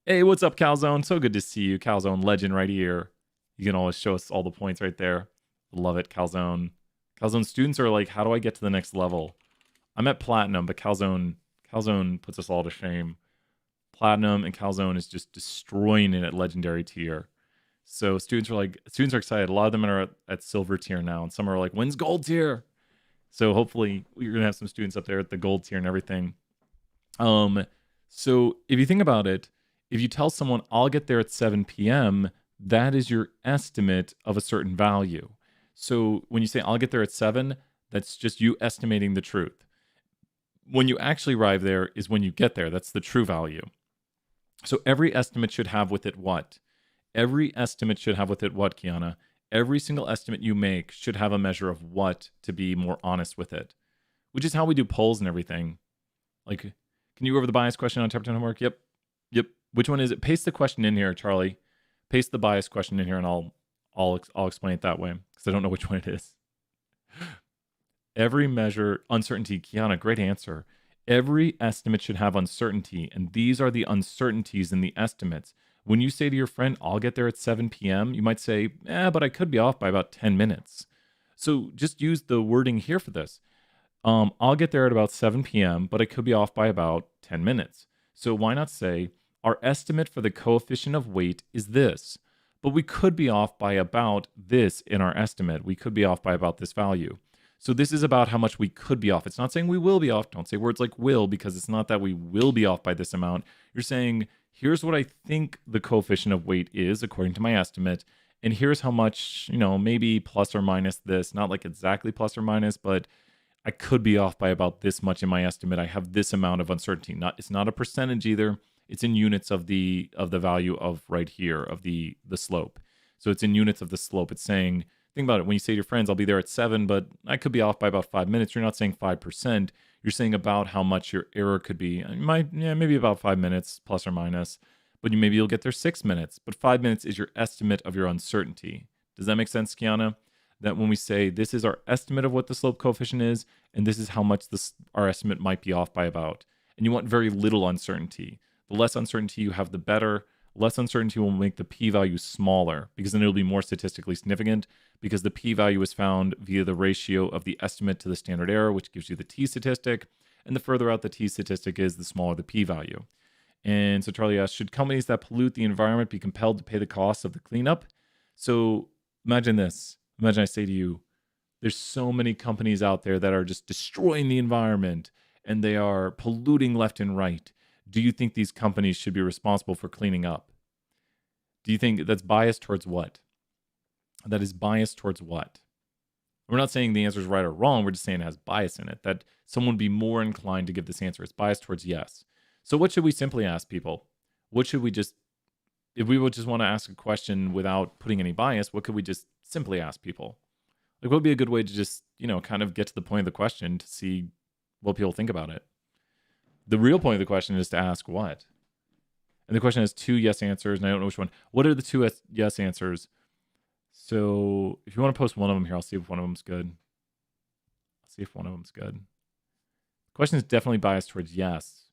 Hey, what's up, Calzone? So good to see you. Calzone legend right here. You can always show us all the points right there. Love it, Calzone. Calzone students are like, how do I get to the next level? I'm at Platinum, but Calzone puts us all to shame. Platinum and Calzone is just destroying it at Legendary tier. So students are excited. A lot of them are at Silver tier now, and some are like, when's Gold tier? So hopefully you're going to have some students up there at the Gold tier and everything. So if you think about it, if you tell someone, I'll get there at 7 p.m., that is your estimate of a certain value. So when you say, I'll get there at 7, that's just you estimating the truth. When you actually arrive there is when you get there. That's the true value. So every estimate should have with it what? Every estimate should have with it what, Kiana? Every single estimate you make should have a measure of what to be more honest with it, which is how we do polls and everything. Like, can you go over the bias question on Temperton homework? Yep. Which one is it? Paste the question in here, Charlie. Paste the bias question in here, and I'll explain it that way because I don't know which one it is. Every measure, uncertainty. Kiana, great answer. Every estimate should have uncertainty, and these are the uncertainties in the estimates. When you say to your friend, I'll get there at 7 p.m., you might say, but I could be off by about 10 minutes. So just use the wording here for this. I'll get there at about 7 p.m., but I could be off by about 10 minutes. So why not say, our estimate for the coefficient of weight is this, but we could be off by about this in our estimate. We could be off by about this value. So this is about how much we could be off. It's not saying we will be off. Don't say words like will, because it's not that we will be off by this amount. You're saying, here's what I think the coefficient of weight is according to my estimate, and here's how much, maybe plus or minus this, not like exactly plus or minus, but I could be off by about this much in my estimate. I have this amount of uncertainty. It's not a percentage either. It's in units of the value of right here of the slope. So it's in units of the slope. It's saying, think about it. When you say to your friends, I'll be there at 7, but I could be off by about 5 minutes. You're not saying 5%. You're saying about how much your error could be. Maybe about 5 minutes plus or minus, but maybe you'll get there 6 minutes. But 5 minutes is your estimate of your uncertainty. Does that make sense, Kiana? That when we say this is our estimate of what the slope coefficient is, and this is how much our estimate might be off by about. And you want very little uncertainty. The less uncertainty you have, the better. Less uncertainty will make the p-value smaller because then it'll be more statistically significant because the p-value is found via the ratio of the estimate to the standard error, which gives you the t-statistic. And the further out the t-statistic is, the smaller the p-value. And so Charlie asked, should companies that pollute the environment be compelled to pay the cost of the cleanup? So imagine this. Imagine I say to you, there's so many companies out there that are just destroying the environment and they are polluting left and right. Do you think these companies should be responsible for cleaning up? Do you think that's biased towards what? That is biased towards what? We're not saying the answer is right or wrong. We're just saying it has bias in it, that someone would be more inclined to give this answer. It's biased towards yes. So what should we simply ask people? What should we just, if we would just want to ask a question without putting any bias, what could we just simply ask people? Like, what would be a good way to just, kind of get to the point of the question to see what people think about it? The real point of the question is to ask what? And the question has 2 yes answers, and I don't know which one. What are the 2 yes answers? So if you want to post one of them here, I'll see if one of them's good. The question is definitely biased towards yes.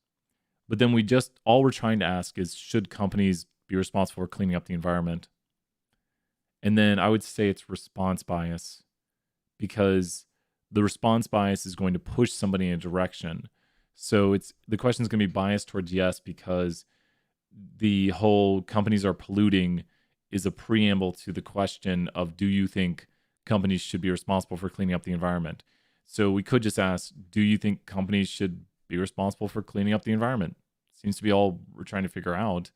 But then all we're trying to ask is, should companies be responsible for cleaning up the environment? And then I would say it's response bias, because the response bias is going to push somebody in a direction. So the question is going to be biased towards yes, because the whole companies are polluting is a preamble to the question of, do you think companies should be responsible for cleaning up the environment? So we could just ask, do you think companies should be responsible for cleaning up the environment? Seems to be all we're trying to figure out.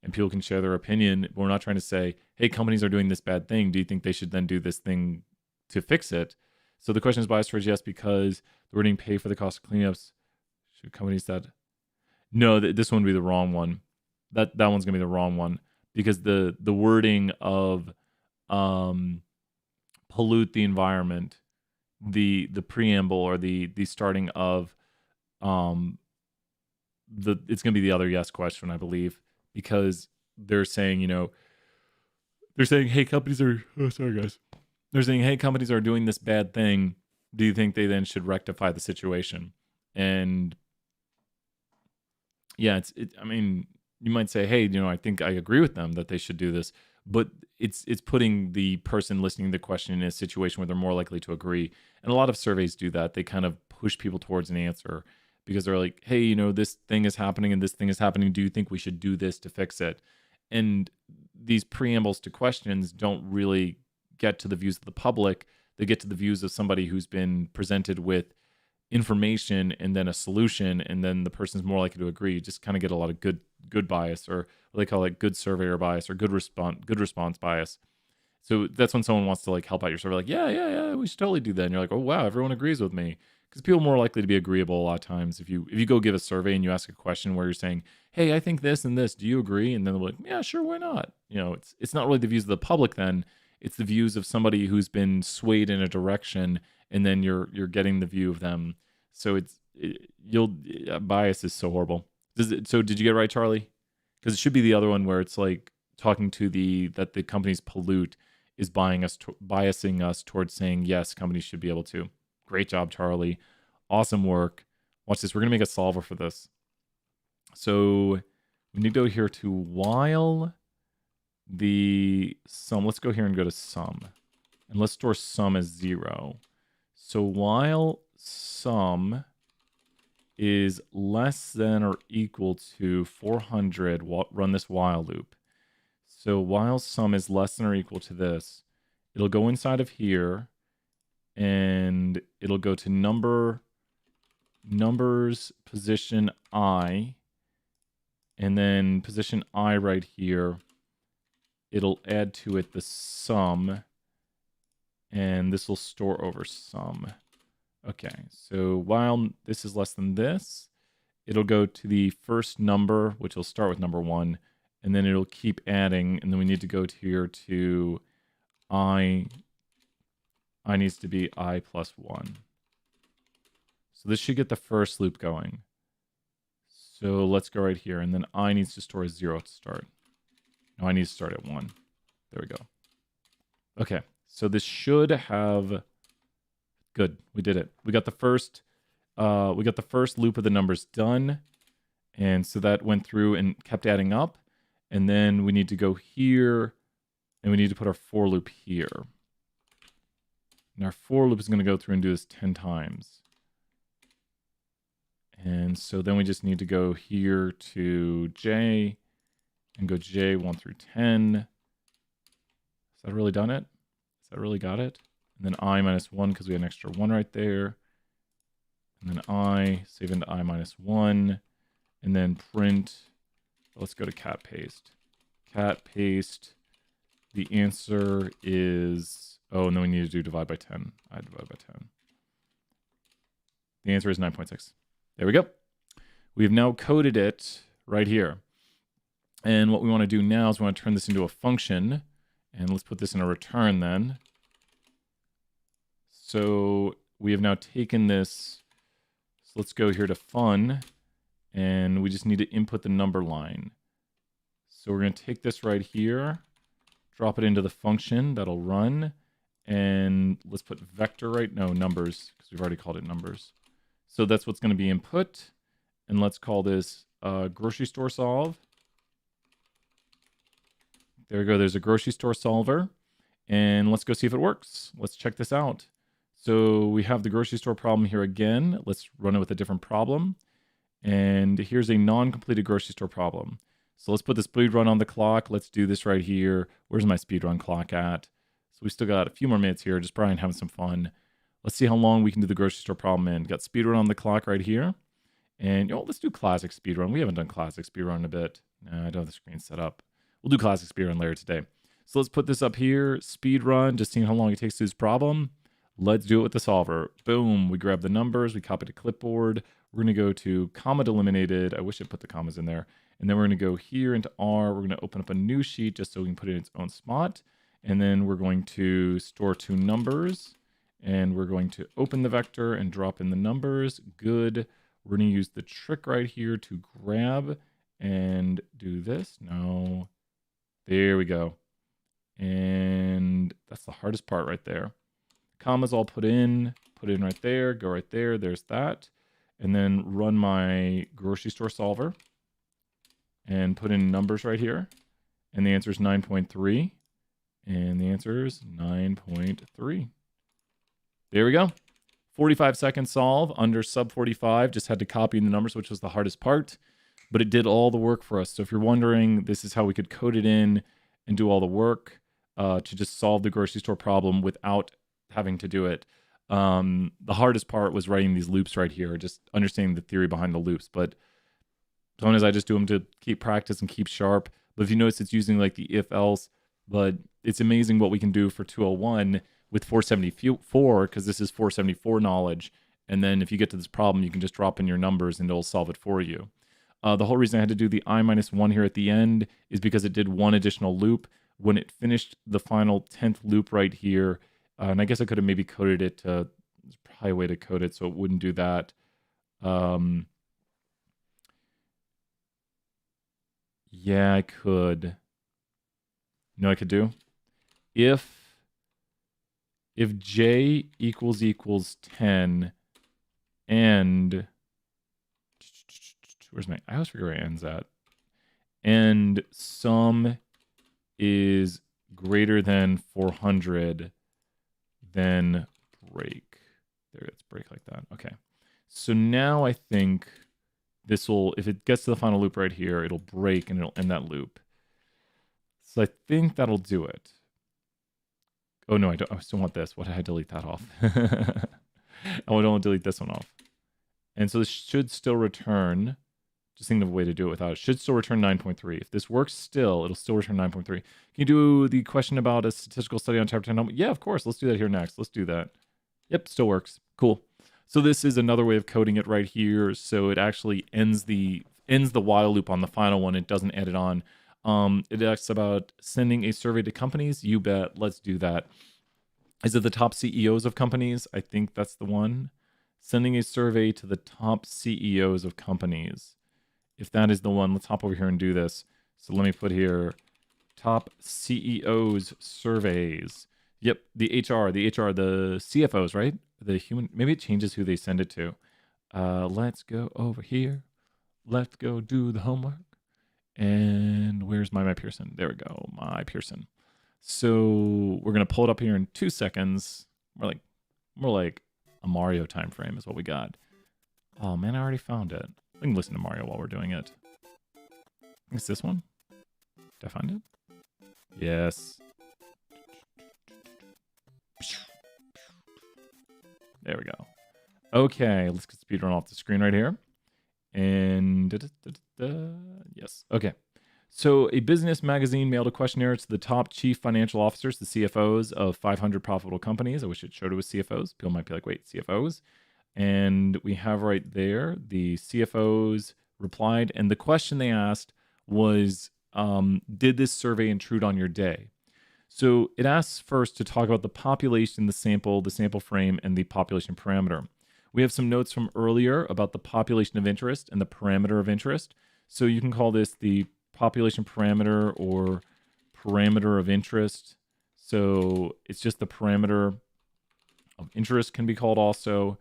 and people can share their opinion. We're not trying to say, hey, companies are doing this bad thing. Do you think they should then do this thing to fix it? So the question is biased towards yes because the wording pay for the cost of cleanups. Should companies that... No, this one would be the wrong one. That one's going to be the wrong one because the wording of pollute the environment, the preamble or the starting of it's going to be the other yes question, I believe, because they're saying, hey, companies are... Oh, sorry, guys. They're saying, hey, companies are doing this bad thing. Do you think they then should rectify the situation? And yeah, I mean, you might say, hey, I think I agree with them that they should do this, but it's putting the person listening to the question in a situation where they're more likely to agree. And a lot of surveys do that. They kind of push people towards an answer because they're like, hey, this thing is happening and this thing is happening. Do you think we should do this to fix it? And these preambles to questions don't really get to the views of the public. They get to the views of somebody who's been presented with information and then a solution, and then the person's more likely to agree. You just kind of get a lot of good bias, or what they call it, good surveyor bias, or good response bias. So that's when someone wants to like help out your survey, like, yeah, we should totally do that. And you're like, oh wow, everyone agrees with me. Because people are more likely to be agreeable a lot of times. If you go give a survey and you ask a question where you're saying, hey, I think this and this, do you agree? And then they're like, yeah, sure, why not? It's not really the views of the public then. It's the views of somebody who's been swayed in a direction, and then you're getting the view of them. So bias is so horrible. So did you get it right, Charlie? Because it should be the other one where it's like talking to that the companies pollute is biasing us towards saying yes, companies should be able to. Great job, Charlie. Awesome work. Watch this. We're gonna make a solver for this. So we need to go here to while the sum. Let's go here and go to sum, and let's store sum as 0. So while sum is less than or equal to 400, run this while loop. So while sum is less than or equal to this, it'll go inside of here, and it'll go to numbers position I, and then position I right here, it'll add to it the sum, and this will store over sum. Okay, so while this is less than this, it'll go to the first number, which will start with number 1, and then it'll keep adding, and then we need to go here to I needs to be I plus 1. So this should get the first loop going. So let's go right here, and then I needs to store as 0 to start. No, I need to start at 1. There we go. Okay, so this should have... Good, we did it. We got the first loop of the numbers done, and so that went through and kept adding up. And then we need to go here, and we need to put our for loop here. And our for loop is going to go through and do this 10 times. And so then we just need to go here to J and go J 1 through 10. Has that really done it? Has that really got it? And then I minus 1 because we had an extra 1 right there. And then I, save into I minus 1. And then print, let's go to cat paste. Cat paste, the answer is, oh, and then we need to do divide by 10. I divide by 10. The answer is 9.6. There we go. We have now coded it right here. And what we want to do now is we want to turn this into a function. And let's put this in a return then. So we have now taken this. So let's go here to fun. And we just need to input the number line. So we're going to take this right here, drop it into the function that'll run. And let's put vector numbers, because we've already called it numbers. So that's what's going to be input. And let's call this grocery store solve. There we go. There's a grocery store solver. And let's go see if it works. Let's check this out. So we have the grocery store problem here again. Let's run it with a different problem. And here's a non-completed grocery store problem. So let's put the speed run on the clock. Let's do this right here. Where's my speed run clock at? So we still got a few more minutes here. Just Brian having some fun. Let's see how long we can do the grocery store problem in. Got speed run on the clock right here. And let's do classic speed run. We haven't done classic speed run in a bit. No, I don't have the screen set up. We'll do classic speed run layer today. So let's put this up here. Speed run, just seeing how long it takes to do this problem. Let's do it with the solver. Boom, we grab the numbers, we copy to clipboard. We're gonna go to comma delimited. I wish I put the commas in there. And then we're gonna go here into R. We're gonna open up a new sheet just so we can put it in its own spot. And then we're going to store two numbers. And we're going to open the vector and drop in the numbers. Good. We're gonna use the trick right here to grab and do this. No. There we go. And that's the hardest part right there. Commas all put in right there, go right there, there's that. And then run my grocery store solver and put in numbers right here. And the answer is 9.3. And the answer is 9.3. There we go. 45 second solve under sub 45. Just had to copy the numbers, which was the hardest part. But it did all the work for us. So if you're wondering, this is how we could code it in and do all the work to just solve the grocery store problem without having to do it. The hardest part was writing these loops right here, just understanding the theory behind the loops. But sometimes I just do them to keep practice and keep sharp. But if you notice, it's using like the if else. But it's amazing what we can do for 201 with 474, because this is 474 knowledge. And then if you get to this problem, you can just drop in your numbers and it'll solve it for you. The whole reason I had to do the I-1 here at the end is because it did one additional loop. When it finished the final 10th loop right here, and I guess I could have maybe coded it to, there's probably a way to code it so it wouldn't do that. Yeah, I could. You know what I could do? If j equals 10 and where's my, I always forget where it ends at. And sum is greater than 400, then break. There, it's break like that. Okay. So now I think this will, if it gets to the final loop right here, it'll break and it'll end that loop. So I think that'll do it. Oh no, I don't. I still want this. What did I delete that off? Oh, I don't delete this one off. And so this should still return. Just thinking of a way to do it without it. Should still return 9.3. If this works still, it'll still return 9.3. Can you do the question about a statistical study on chapter 10? Yeah, of course. Let's do that here next. Let's do that. Yep, still works. Cool. So this is another way of coding it right here. So it actually ends the while loop on the final one. It doesn't add it on. It asks about sending a survey to companies. You bet. Let's do that. Is it the top CEOs of companies? I think that's the one. Sending a survey to the top CEOs of companies. If that is the one, let's hop over here and do this. So let me put here top CEOs surveys. Yep, the CFOs, right? The human, maybe it changes who they send it to. Let's go over here. Let's go do the homework. And where's my Pearson? There we go, my Pearson. So we're gonna pull it up here in 2 seconds. More like a Mario time frame is what we got. Oh man, I already found it. We can listen to Mario while we're doing it. Is this one? Did I find it? Yes. There we go. Okay, let's get speedrun off the screen right here. And yes, okay. So a business magazine mailed a questionnaire to the top chief financial officers, the CFOs of 500 profitable companies. I wish it showed it was CFOs. People might be like, wait, CFOs? And we have right there, the CFOs replied. And the question they asked was, did this survey intrude on your day? So it asks first to talk about the population, the sample frame, and the population parameter. We have some notes from earlier about the population of interest and the parameter of interest. So you can call this the population parameter or parameter of interest. So it's just the parameter of interest can be called also,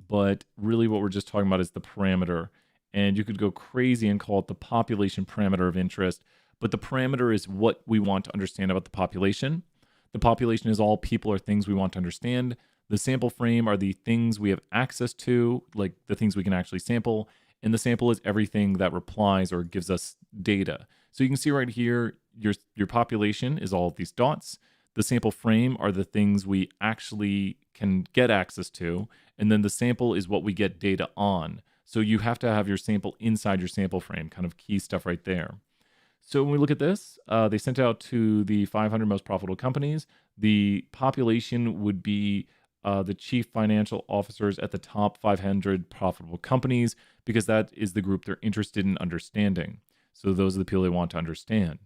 but really what we're just talking about is the parameter. And you could go crazy and call it the population parameter of interest, but the parameter is what we want to understand about the population. The population is all people or things we want to understand. The sample frame are the things we have access to, like the things we can actually sample. And the sample is everything that replies or gives us data. So you can see right here, your population is all of these dots. The sample frame are the things we actually can get access to. And then the sample is what we get data on. So you have to have your sample inside your sample frame, kind of key stuff right there. So when we look at this, they sent out to the 500 most profitable companies. The population would be the chief financial officers at the top 500 profitable companies, because that is the group they're interested in understanding. So those are the people they want to understand.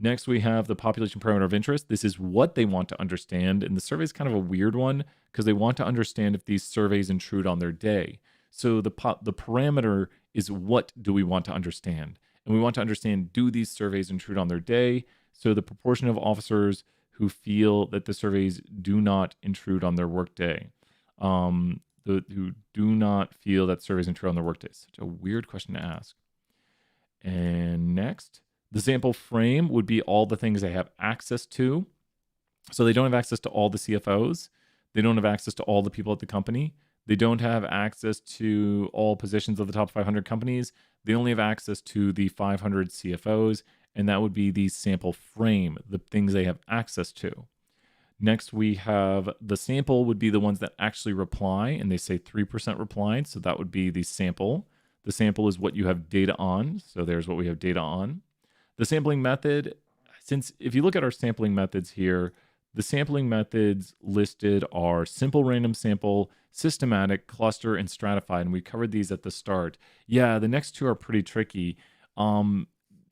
Next, we have the population parameter of interest. This is what they want to understand. And the survey is kind of a weird one because they want to understand if these surveys intrude on their day. So the parameter is, what do we want to understand? And we want to understand, do these surveys intrude on their day? So the proportion of officers who feel that the surveys do not intrude on their workday. Who do not feel that surveys intrude on their workday. Such a weird question to ask. And next, the sample frame would be all the things they have access to. So they don't have access to all the CFOs. They don't have access to all the people at the company. They don't have access to all positions of the top 500 companies. They only have access to the 500 CFOs, and that would be the sample frame, the things they have access to. Next, we have the sample would be the ones that actually reply, and they say 3% replied, so that would be the sample. The sample is what you have data on, so there's what we have data on. The sampling method, since if you look at our sampling methods here, the sampling methods listed are simple random sample, systematic, cluster, and stratified, and we covered these at the start. Yeah, the next two are pretty tricky. When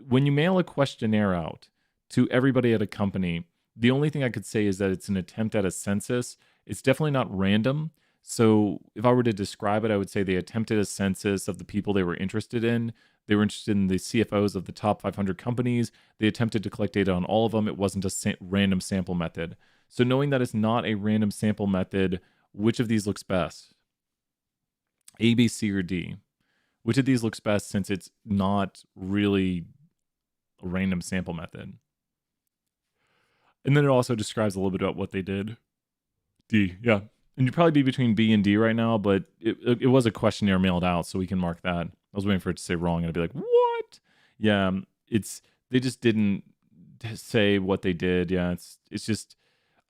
you mail a questionnaire out to everybody at a company, the only thing I could say is that it's an attempt at a census. It's definitely not random. So if I were to describe it, I would say they attempted a census of the people they were interested in. They were interested in the CFOs of the top 500 companies. They attempted to collect data on all of them. It wasn't a random sample method. So knowing that it's not a random sample method, which of these looks best? A, B, C, or D? Which of these looks best since it's not really a random sample method? And then it also describes a little bit about what they did. D, yeah. And you'd probably be between B and D right now, but it was a questionnaire mailed out, so we can mark that. I was waiting for it to say wrong, and I'd be like, what? Yeah, they just didn't say what they did. Yeah, it's just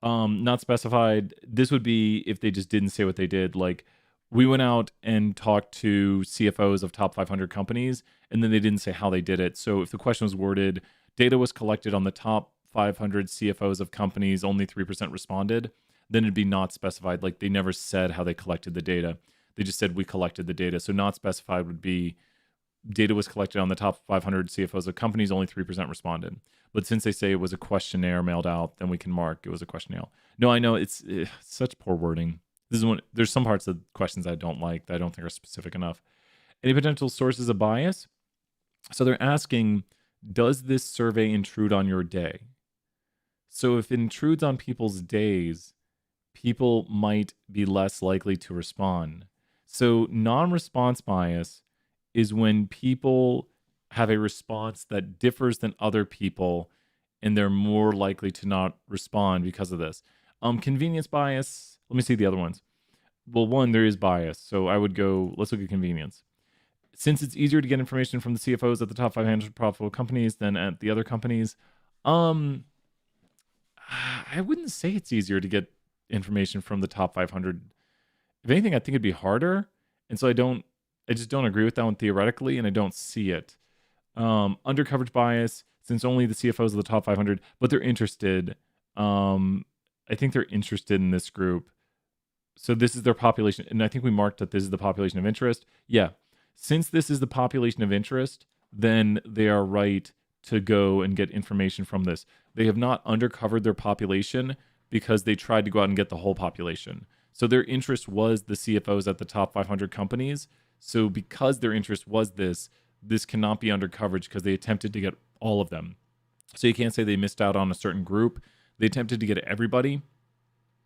not specified. This would be if they just didn't say what they did. Like, we went out and talked to CFOs of top 500 companies, and then they didn't say how they did it. So if the question was worded, data was collected on the top 500 CFOs of companies, only 3% responded, then it'd be not specified. Like, they never said how they collected the data. They just said we collected the data. So not specified would be data was collected on the top 500 CFOs of companies, only 3% responded. But since they say it was a questionnaire mailed out, then we can mark it was a questionnaire. No, I know it's such poor wording. This is one. There's some parts of questions I don't like that I don't think are specific enough. Any potential sources of bias? So they're asking, does this survey intrude on your day? So if it intrudes on people's days, people might be less likely to respond. So non-response bias is when people have a response that differs than other people, and they're more likely to not respond because of this. Convenience bias, let me see the other ones. Well, one, there is bias. So I would go, let's look at convenience. Since it's easier to get information from the CFOs at the top 500 profitable companies than at the other companies, I wouldn't say it's easier to get information from the top 500. If anything, I think it'd be harder. And so I just don't agree with that one theoretically, and I don't see it. Undercoverage bias, since only the CFOs of the top 500, but they're interested. I think they're interested in this group. So this is their population. And I think we marked that this is the population of interest. Yeah. Since this is the population of interest, then they are right to go and get information from this. They have not undercovered their population because they tried to go out and get the whole population. So their interest was the CFOs at the top 500 companies. So because their interest was this cannot be under coverage because they attempted to get all of them. So you can't say they missed out on a certain group. They attempted to get everybody.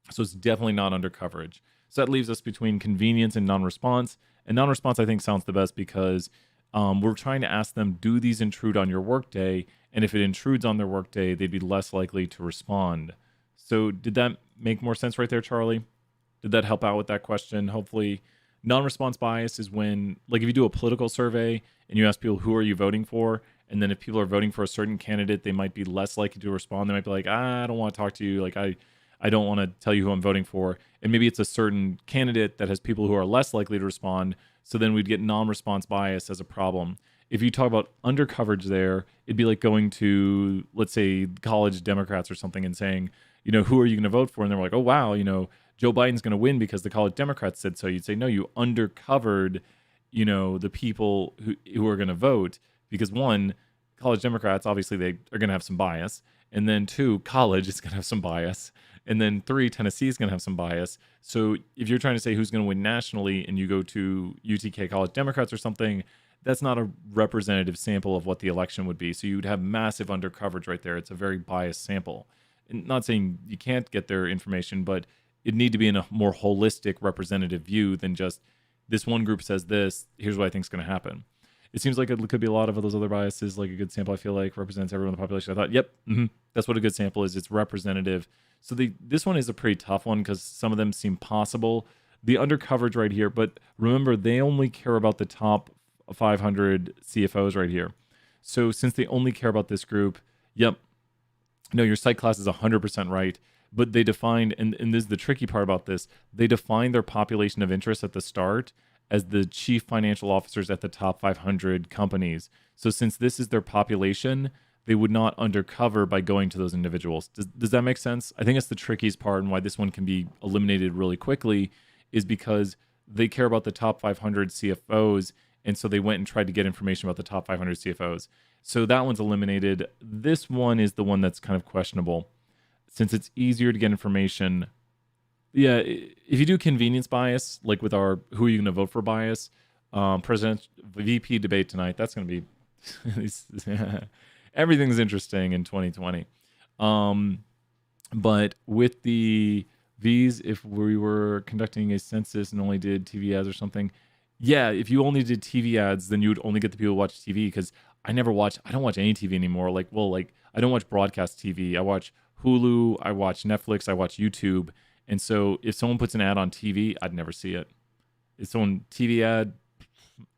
So it's definitely not under coverage. So that leaves us between convenience and non-response. And non-response, I think, sounds the best because we're trying to ask them, do these intrude on your workday? And if it intrudes on their workday, they'd be less likely to respond. So did that make more sense right there, Charlie? Did that help out with that question? Hopefully. Non-response bias is when, like, if you do a political survey and you ask people, who are you voting for? And then if people are voting for a certain candidate, they might be less likely to respond. They might be like, I don't want to talk to you. Like, I don't want to tell you who I'm voting for. And maybe it's a certain candidate that has people who are less likely to respond. So then we'd get non-response bias as a problem. if you talk about undercoverage there, it'd be like going to, let's say, college Democrats or something and saying, who are you going to vote for? And they're like, oh, wow, Joe Biden's going to win because the college Democrats said so. You'd say, no, you undercovered, the people who are going to vote because one, college Democrats, obviously they are going to have some bias. And then two, college is going to have some bias. And then three, Tennessee is going to have some bias. So if you're trying to say who's going to win nationally and you go to UTK college Democrats or something, that's not a representative sample of what the election would be. So you would have massive undercoverage right there. It's a very biased sample. And not saying you can't get their information, but it'd need to be in a more holistic representative view than just this one group says this, here's what I think is going to happen. It seems like it could be a lot of those other biases, like a good sample, I feel like, represents everyone in the population. I thought, yep, that's what a good sample is. It's representative. So this one is a pretty tough one because some of them seem possible. The undercoverage right here, but remember, they only care about the top 500 CFOs right here. So since they only care about this group, yep, no, your psych class is 100% right. But they defined, and this is the tricky part about this, they defined their population of interest at the start as the chief financial officers at the top 500 companies. So since this is their population, they would not undercover by going to those individuals. Does that make sense? I think that's the trickiest part and why this one can be eliminated really quickly is because they care about the top 500 CFOs, and so they went and tried to get information about the top 500 CFOs. So that one's eliminated. This one is the one that's kind of questionable. Since it's easier to get information, yeah, if you do convenience bias, like with our who are you going to vote for bias, president VP debate tonight, that's going to be everything's interesting in 2020. But with the V's, if we were conducting a census and only did TV ads or something, yeah, if you only did TV ads, then you would only get the people who watch TV because I don't watch any TV anymore. I don't watch broadcast TV. I watch Hulu, I watch Netflix, I watch YouTube. And so if someone puts an ad on TV, I'd never see it. If someone TV ad,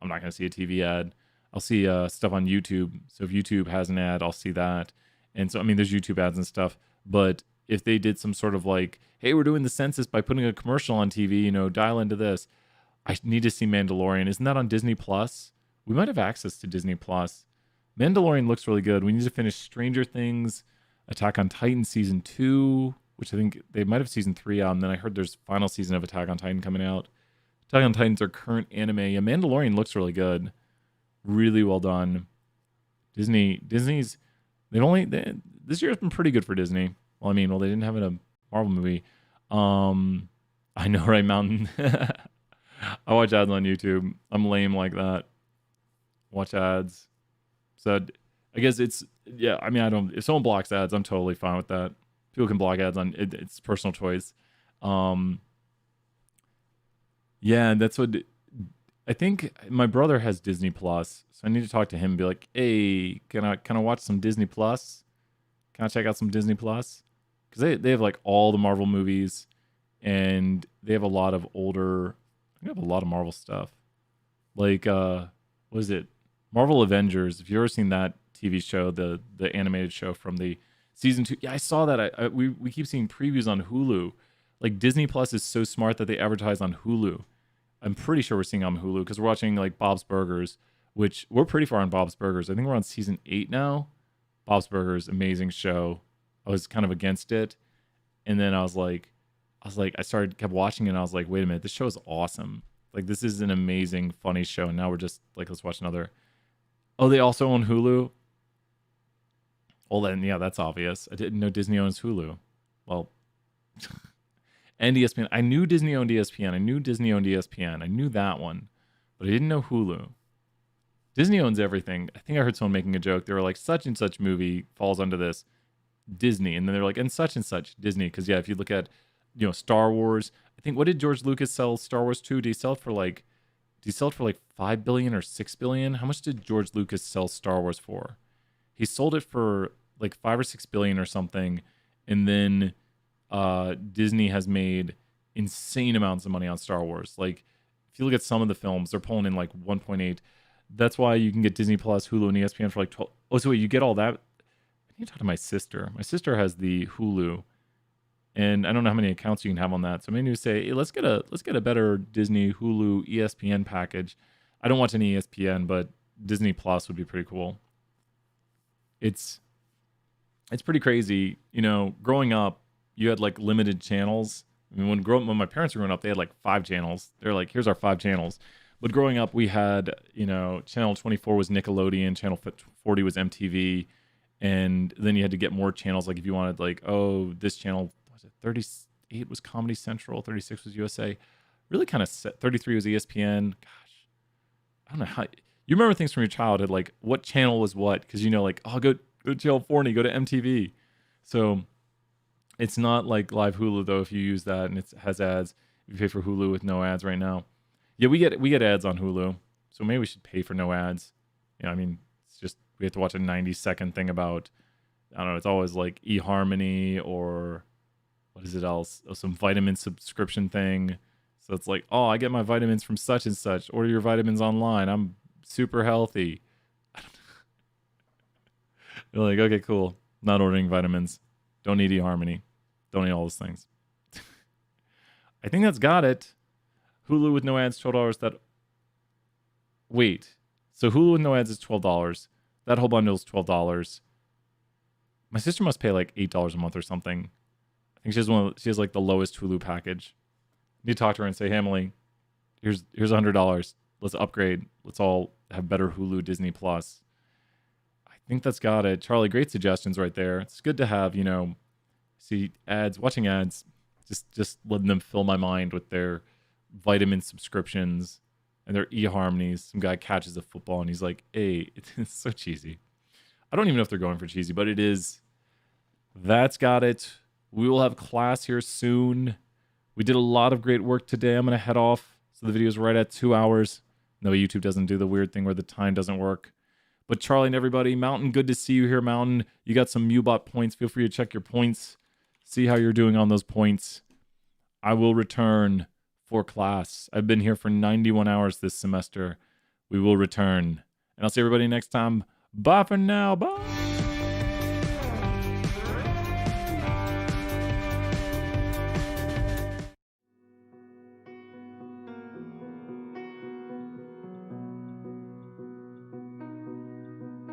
I'm not going to see a TV ad. I'll see stuff on YouTube. So if YouTube has an ad, I'll see that. And so, there's YouTube ads and stuff. But if they did some sort of like, hey, we're doing the census by putting a commercial on TV, dial into this. I need to see Mandalorian. Isn't that on Disney Plus? We might have access to Disney Plus. Mandalorian looks really good. We need to finish Stranger Things, Attack on Titan Season 2, which I think they might have Season 3 out, and then I heard there's final season of Attack on Titan coming out. Attack on Titan's our current anime. Yeah, Mandalorian looks really good. Really well done. Disney's, this year's been pretty good for Disney. Well, they didn't have a Marvel movie. I know, right, Mountain? I watch ads on YouTube. I'm lame like that. Watch ads. So I guess it's, yeah, if someone blocks ads, I'm totally fine with that. People can block ads on it. It's personal choice. Yeah, that's what, I think my brother has Disney Plus. So I need to talk to him and be like, hey, can I watch some Disney Plus? Can I check out some Disney Plus? Because they have like all the Marvel movies and they have a lot of older, they have a lot of Marvel stuff. Like, what is it? Marvel Avengers. If you've ever seen that TV show, the animated show from the season 2. Yeah, I saw that. We keep seeing previews on Hulu. Like Disney Plus is so smart that they advertise on Hulu. I'm pretty sure we're seeing on Hulu because we're watching like Bob's Burgers, which we're pretty far on Bob's Burgers. I think we're on season 8 now. Bob's Burgers, amazing show. I was kind of against it. And then I kept watching it and I was like, wait a minute, this show is awesome. Like this is an amazing, funny show. And now we're just like, let's watch another. Oh, they also own Hulu? Well then, yeah, that's obvious. I didn't know Disney owns Hulu. Well, and ESPN. I knew Disney owned ESPN. I knew Disney owned ESPN. I knew that one. But I didn't know Hulu. Disney owns everything. I think I heard someone making a joke. They were like, such and such movie falls under this Disney. And then they're like, and such Disney. Because, yeah, if you look at, Star Wars, I think, what did George Lucas sell Star Wars to? Did he sell it for like $5 billion or $6 billion? How much did George Lucas sell Star Wars for? He sold it for like $5 or $6 billion or something. And then Disney has made insane amounts of money on Star Wars. Like, if you look at some of the films, they're pulling in like 1.8. That's why you can get Disney Plus, Hulu, and ESPN for like 12. Oh, so wait, you get all that? I need to talk to my sister. My sister has the Hulu, and I don't know how many accounts you can have on that. So maybe you say, hey, let's get a better Disney, Hulu, ESPN package. I don't watch any ESPN, but Disney Plus would be pretty cool. It's pretty crazy. You know, growing up, you had like limited channels. I mean, when my parents were growing up, they had like 5 channels. They're like, here's our 5 channels. But growing up, we had, you know, channel 24 was Nickelodeon, channel 40 was MTV, and then you had to get more channels. Like if you wanted, like, oh, this channel was it 38 was Comedy Central, 36 was USA. Really kind of 33 was ESPN. Gosh, I don't know how you remember things from your childhood, like what channel was what, because you know, like, oh, go to channel 40, go to MTV. So it's not like live Hulu though. If you use that and it has ads, if you pay for Hulu with no ads right now, yeah, we get ads on Hulu. So maybe we should pay for no ads. You know, I mean, it's just we have to watch a 90-second thing about, I don't know. It's always like eHarmony or what is it else? Oh, some vitamin subscription thing. So it's like, oh, I get my vitamins from such and such. Order your vitamins online. I'm super healthy. You're like, okay, cool. Not ordering vitamins. Don't need eHarmony. Don't need all those things. I think that's got it. Hulu with no ads, $12. That. Wait. So Hulu with no ads is $12. That whole bundle is $12. My sister must pay like $8 a month or something. I think she has like the lowest Hulu package. I need to talk to her and say, hey, Emily, here's $100. Let's upgrade. Let's all have better Hulu Disney Plus. I think that's got it. Charlie, great suggestions right there. It's good to have, you know, see ads, watching ads, just letting them fill my mind with their vitamin subscriptions and their eHarmonies. Some guy catches a football and he's like, hey, it's so cheesy. I don't even know if they're going for cheesy, but it is. That's got it. We will have class here soon. We did a lot of great work today. I'm going to head off. So the video is right at 2 hours. No, YouTube doesn't do the weird thing where the time doesn't work. But Charlie and everybody, Mountain, good to see you here, Mountain. You got some Mubot points. Feel free to check your points. See how you're doing on those points. I will return for class. I've been here for 91 hours this semester. We will return. And I'll see everybody next time. Bye for now. Bye.